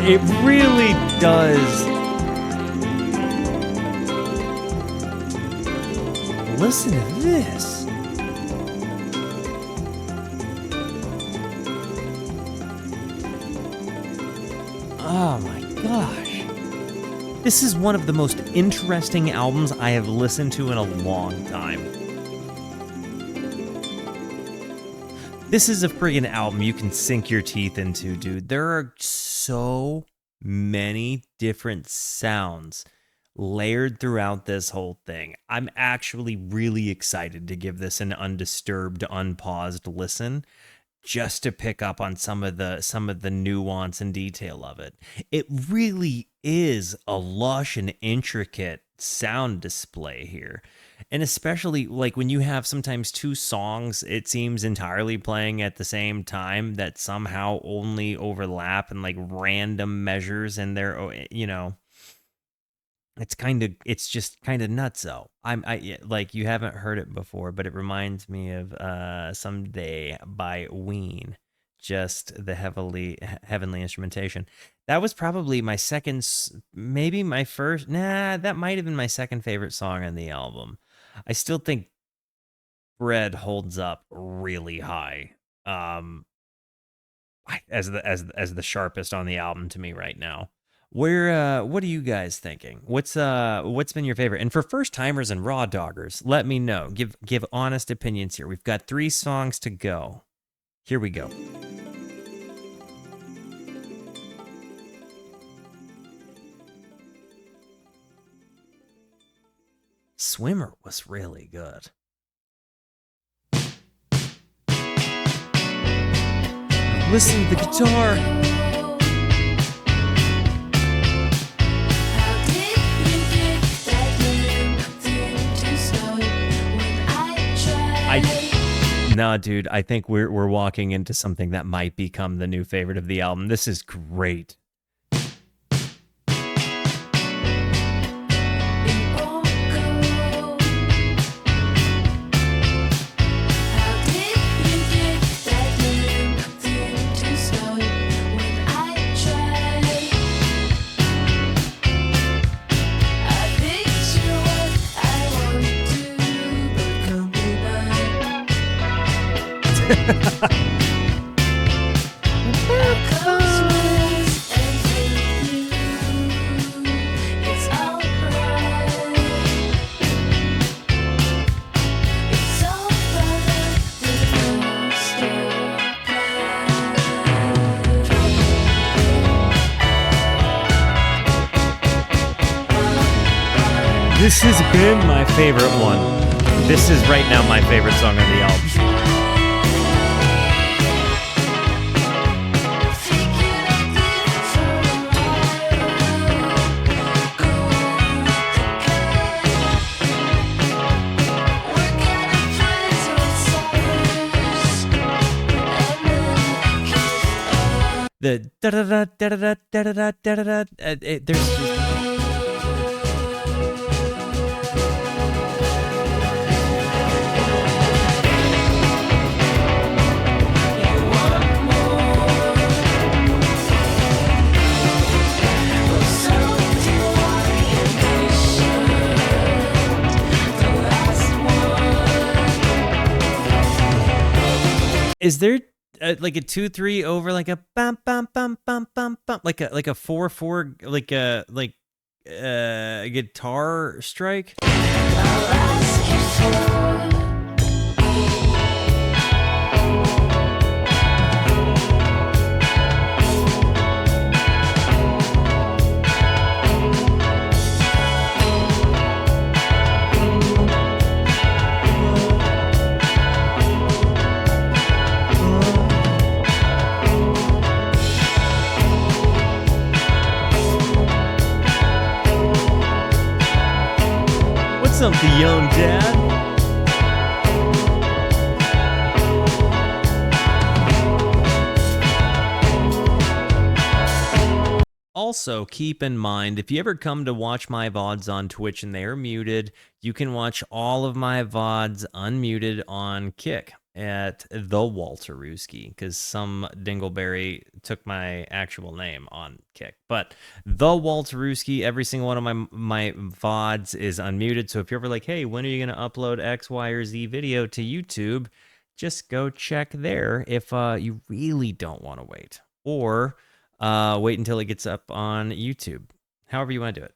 It really does. Listen to this. Oh my gosh. This is one of the most interesting albums I have listened to in a long time. This is a friggin' album you can sink your teeth into, dude. There are so many different sounds layered throughout this whole thing. I'm actually really excited to give this an undisturbed, unpaused listen, just to pick up on some of the nuance and detail of it. It really is a lush and intricate sound display here. And especially like when you have sometimes two songs, it seems entirely playing at the same time that somehow only overlap and like random measures in there, you know. It's just kind of nutso. I like, you haven't heard it before, but it reminds me of Someday by Ween, just the heavenly instrumentation. That was probably my second, maybe my first, that might have been my second favorite song on the album. I still think Bread holds up really high, as the sharpest on the album to me right now. What are you guys thinking? What's been your favorite? And for first timers and raw doggers, let me know. Give honest opinions here. We've got 3 songs to go. Here we go. Swimmer was really good. Listen to the guitar. No, dude, I think we're walking into something that might become the new favorite of the album. This is great. This has been my favorite one. This is right now my favorite song on the album. The da da da da da da da da da. There's Is there like a 2-3 over like a bum bum bum bum bum bum like a 4-4 like a guitar strike? What's up, the young dad? Also, keep in mind, if you ever come to watch my VODs on Twitch and they are muted, you can watch all of my VODs unmuted on Kick at the Walterooski, because some dingleberry took my actual name on Kick. But the Walterooski, every single one of my VODs is unmuted. So if you're ever like, hey, when are you going to upload X, Y, or Z video to YouTube? Just go check there if you really don't want to wait. Or wait until it gets up on YouTube. However you want to do it.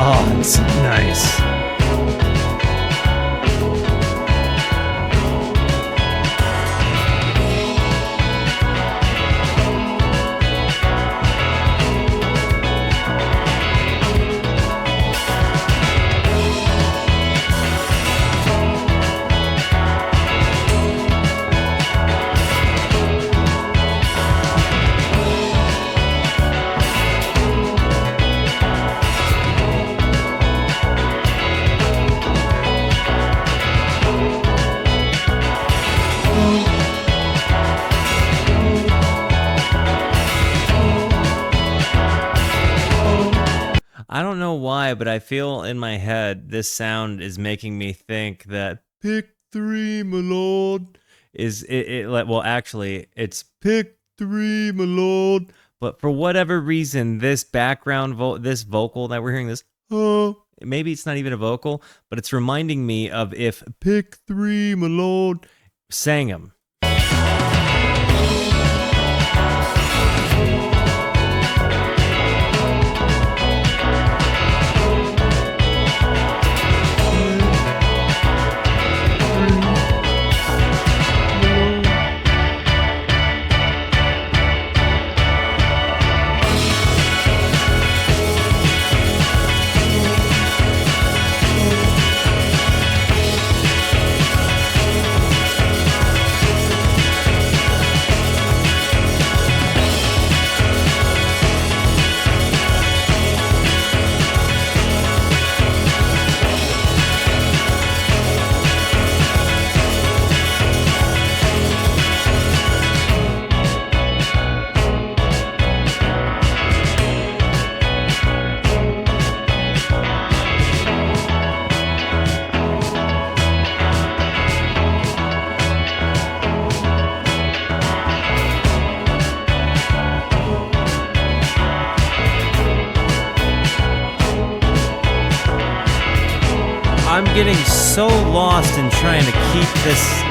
Oh, it's nice. I don't know why, but I feel in my head this sound is making me think that pick 3, my lord, is it well, actually, it's pick 3, my lord. But for whatever reason, this background this vocal that we're hearing, this maybe it's not even a vocal, but it's reminding me of if pick 3, my lord, sang him. I'm getting so lost in trying to keep this,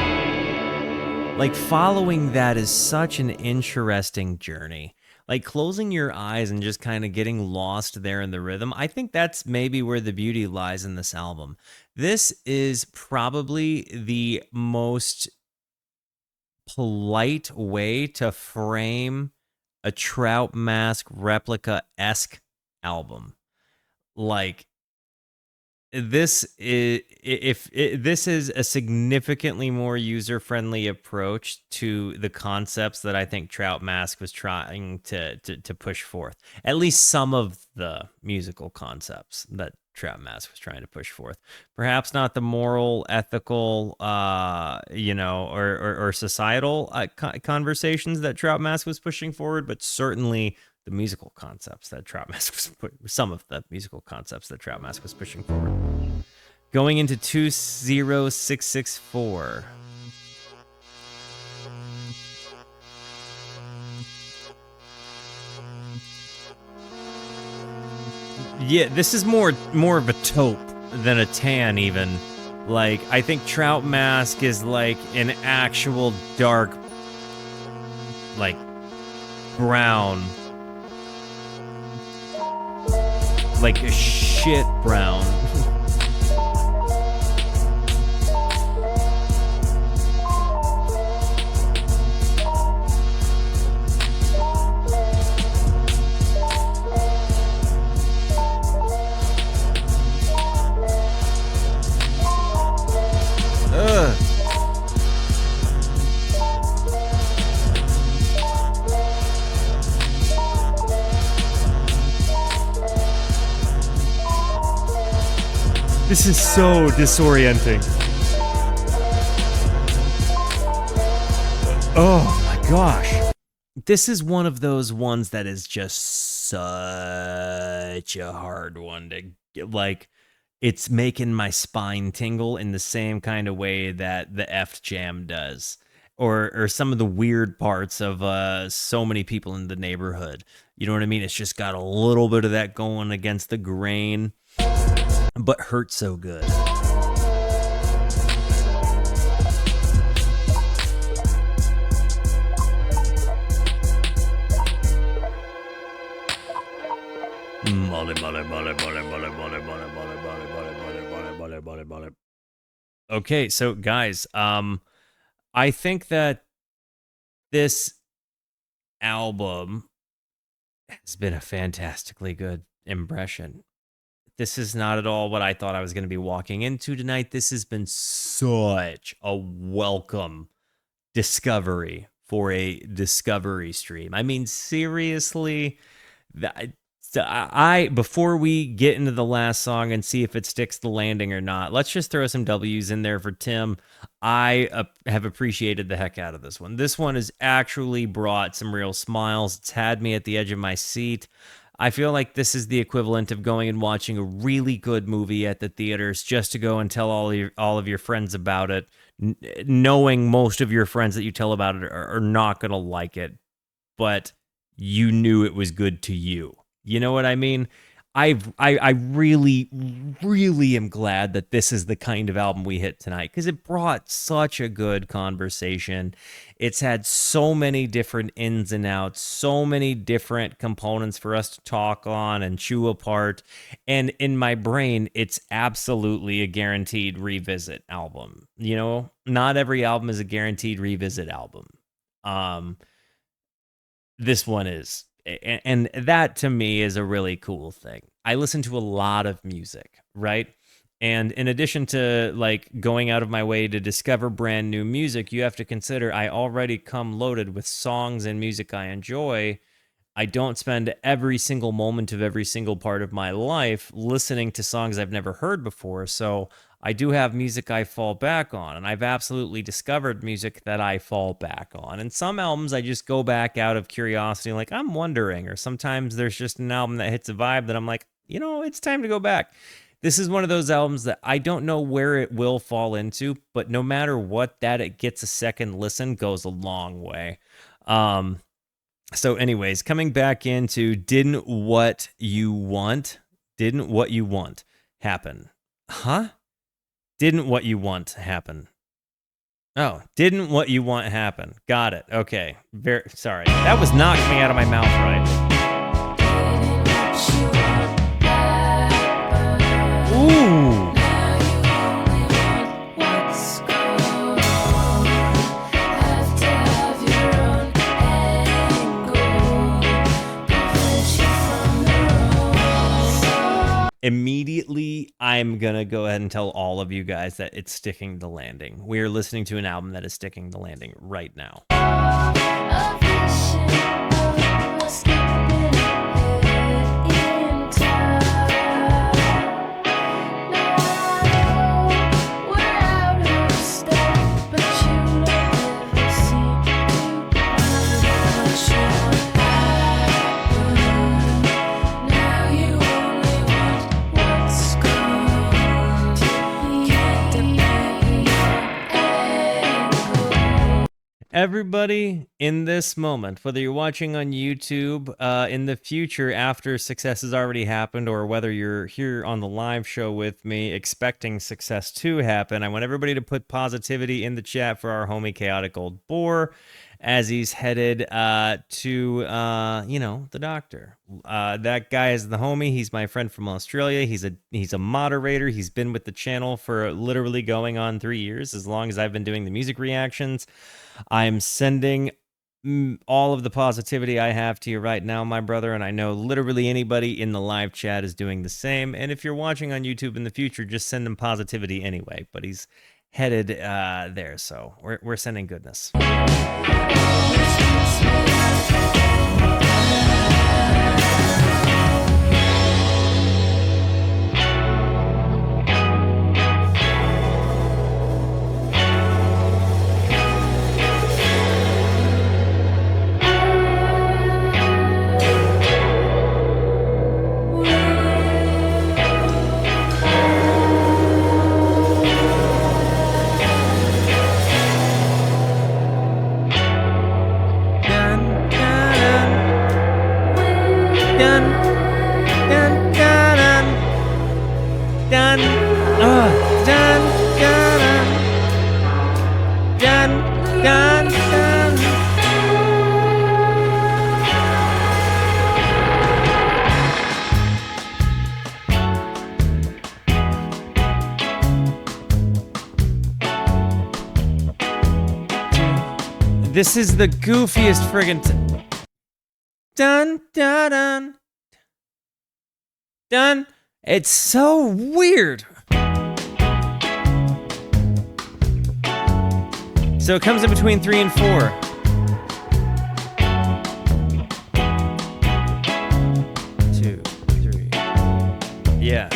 like, following that is such an interesting journey. Like, closing your eyes and just kind of getting lost there in the rhythm. I think that's maybe where the beauty lies in this album. This is probably the most polite way to frame a Trout Mask replica-esque album. Like, this is this is a significantly more user-friendly approach to the concepts that I think Trout Mask was trying to push forth. At least some of the musical concepts that Trout Mask was trying to push forth. Perhaps not the moral, ethical, or societal conversations that Trout Mask was pushing forward, but certainly the musical concepts that Trout Mask was some of the musical concepts that Trout Mask was pushing forward. Going into 20664. Yeah, this is more of a taupe than a tan even. Like, I think Trout Mask is like an actual dark, like, brown. Like a shit brown. This is so disorienting. Oh my gosh. This is one of those ones that is just such a hard one to get. Like, it's making my spine tingle in the same kind of way that the F Jam does. Or some of the weird parts of So Many People in the Neighborhood. You know what I mean? It's just got a little bit of that going against the grain, but hurt so good. Okay, so guys, I think that this album has been a fantastically good impression. This is not at all what I thought I was going to be walking into tonight. This has been such a welcome discovery for a discovery stream. I mean, seriously, before we get into the last song and see if it sticks the landing or not, let's just throw some W's in there for Tim. I have appreciated the heck out of this one. This one has actually brought some real smiles. It's had me at the edge of my seat. I feel like this is the equivalent of going and watching a really good movie at the theaters just to go and tell all of your friends about it, knowing most of your friends that you tell about it are not going to like it, but you knew it was good to you. You know what I mean? I really, really am glad that this is the kind of album we hit tonight, because it brought such a good conversation. It's had so many different ins and outs, so many different components for us to talk on and chew apart. And in my brain, it's absolutely a guaranteed revisit album. You know, not every album is a guaranteed revisit album. This one is. And that to me is a really cool thing. I listen to a lot of music, right? And in addition to like going out of my way to discover brand new music, you have to consider I already come loaded with songs and music I enjoy. I don't spend every single moment of every single part of my life listening to songs I've never heard before. So I do have music I fall back on, and I've absolutely discovered music that I fall back on. And some albums I just go back out of curiosity, like I'm wondering, or sometimes there's just an album that hits a vibe that I'm like, you know, it's time to go back. This is one of those albums that I don't know where it will fall into, but no matter what, that it gets a second listen goes a long way. So anyways, coming back into Didn't What You Want Happen? Huh? Didn't What You Want Happen? Oh, Didn't What You Want Happen. Got it. Okay. Very sorry. That was not coming out of my mouth right. Ooh. Immediately, I'm going to go ahead and tell all of you guys that it's sticking the landing. We are listening to an album that is sticking the landing right now. everybody in this moment, whether you're watching on YouTube in the future after success has already happened, or whether you're here on the live show with me expecting success to happen, I want everybody to put positivity in the chat for our homie Chaotic Old Boar as he's headed to, the doctor. That guy is the homie. He's my friend from Australia. He's a moderator. He's been with the channel for literally going on 3 years, as long as I've been doing the music reactions. I'm sending all of the positivity I have to you right now, my brother, and I know literally anybody in the live chat is doing the same. And if you're watching on YouTube in the future, just send him positivity anyway. But he's headed there, so we're sending goodness. This is the goofiest friggin' dun dun dun dun. It's so weird. So it comes in between 3 and 4. Two, three. Yeah.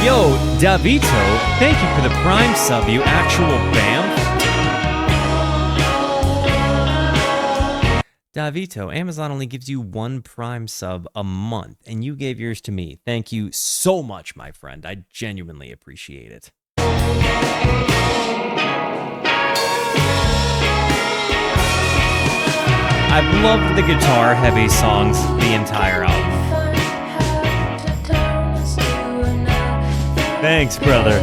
Yo, Davito, thank you for the Prime sub, you actual bam. Davito, Amazon only gives you 1 Prime sub a month, and you gave yours to me. Thank you so much, my friend. I genuinely appreciate it. I've loved the guitar-heavy songs the entire album. Thanks, brother.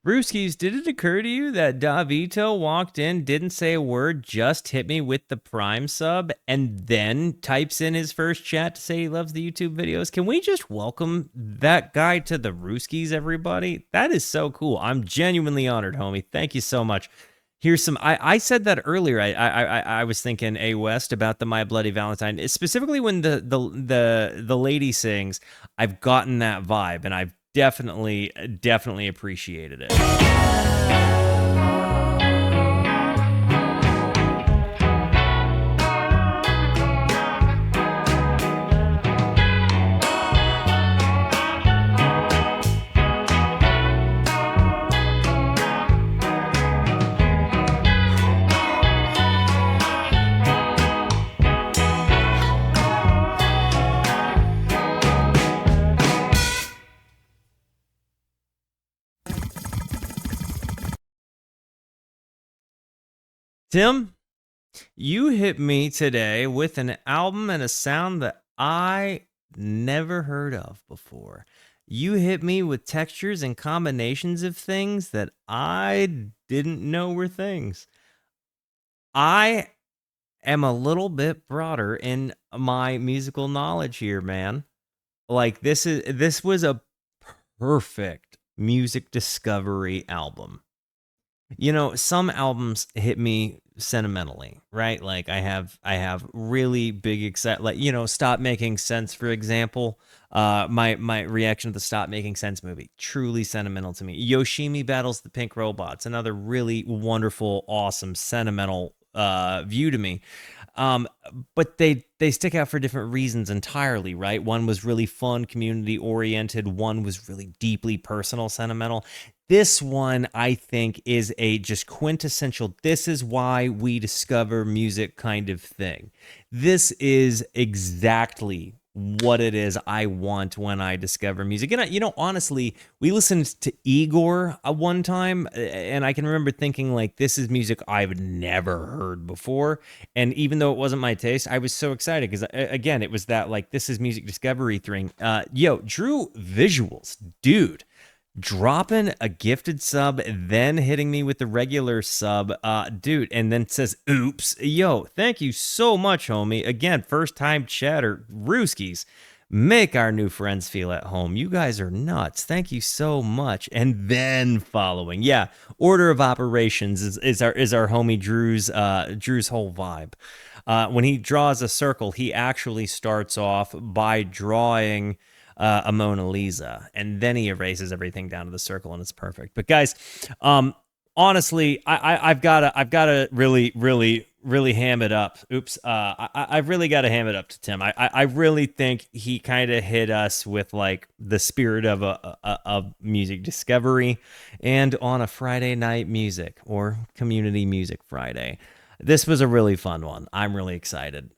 Brewskis, did it occur to you that Davito walked in, didn't say a word, just hit me with the Prime sub, and then types in his first chat to say he loves the YouTube videos? Can we just welcome that guy to the Brewskis, everybody? That is so cool. I'm genuinely honored, homie. Thank you so much. Here's some. I said that earlier. I was thinking A West about the My Bloody Valentine, specifically when the lady sings. I've gotten that vibe, and I've definitely appreciated it. Tim, you hit me today with an album and a sound that I never heard of before. You hit me with textures and combinations of things that I didn't know were things. I am a little bit broader in my musical knowledge here, man. Like this was a perfect music discovery album. You know, some albums hit me sentimentally, right? Like I have really big like, you know, Stop Making Sense, for example. My reaction to the Stop Making Sense movie, truly sentimental to me. Yoshimi Battles the Pink Robots, another really wonderful, awesome, sentimental view to me. Um, but they stick out for different reasons entirely, right? One was really fun, community oriented. One was really deeply personal, sentimental. This one, I think, is a just quintessential, this is why we discover music kind of thing. This is exactly what it is I want when I discover music. And, you know, honestly, we listened to Igor one time, and I can remember thinking, like, this is music I've never heard before. And even though it wasn't my taste, I was so excited because, again, it was that, like, this is music discovery thing. Yo, Drew visuals, dude, dropping a gifted sub, then hitting me with the regular sub, dude, and then says, oops. Yo, thank you so much, homie. Again, first time chatter, Rooskies. Make our new friends feel at home. You guys are nuts. Thank you so much. And then following, yeah, order of operations is our homie Drew's whole vibe. When he draws a circle, he actually starts off by drawing a Mona Lisa, and then he erases everything down to the circle, and it's perfect. But guys, honestly, I've gotta really ham it up. Oops, I've really got to ham it up to Tim. I really think he kind of hit us with like the spirit of a music discovery, and on a Friday night music or community music Friday. This was a really fun one. I'm really excited.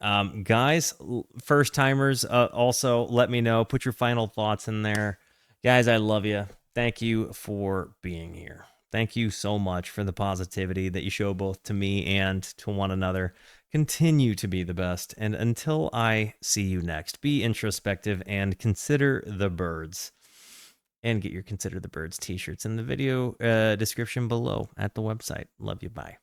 Guys, first timers, also let me know. Put your final thoughts in there. Guys, I love you. Thank you for being here. Thank you so much for the positivity that you show both to me and to one another. Continue to be the best. And until I see you next, be introspective and consider the birds. And get your Consider the Birds t-shirts in the video description below at the website. Love you. Bye.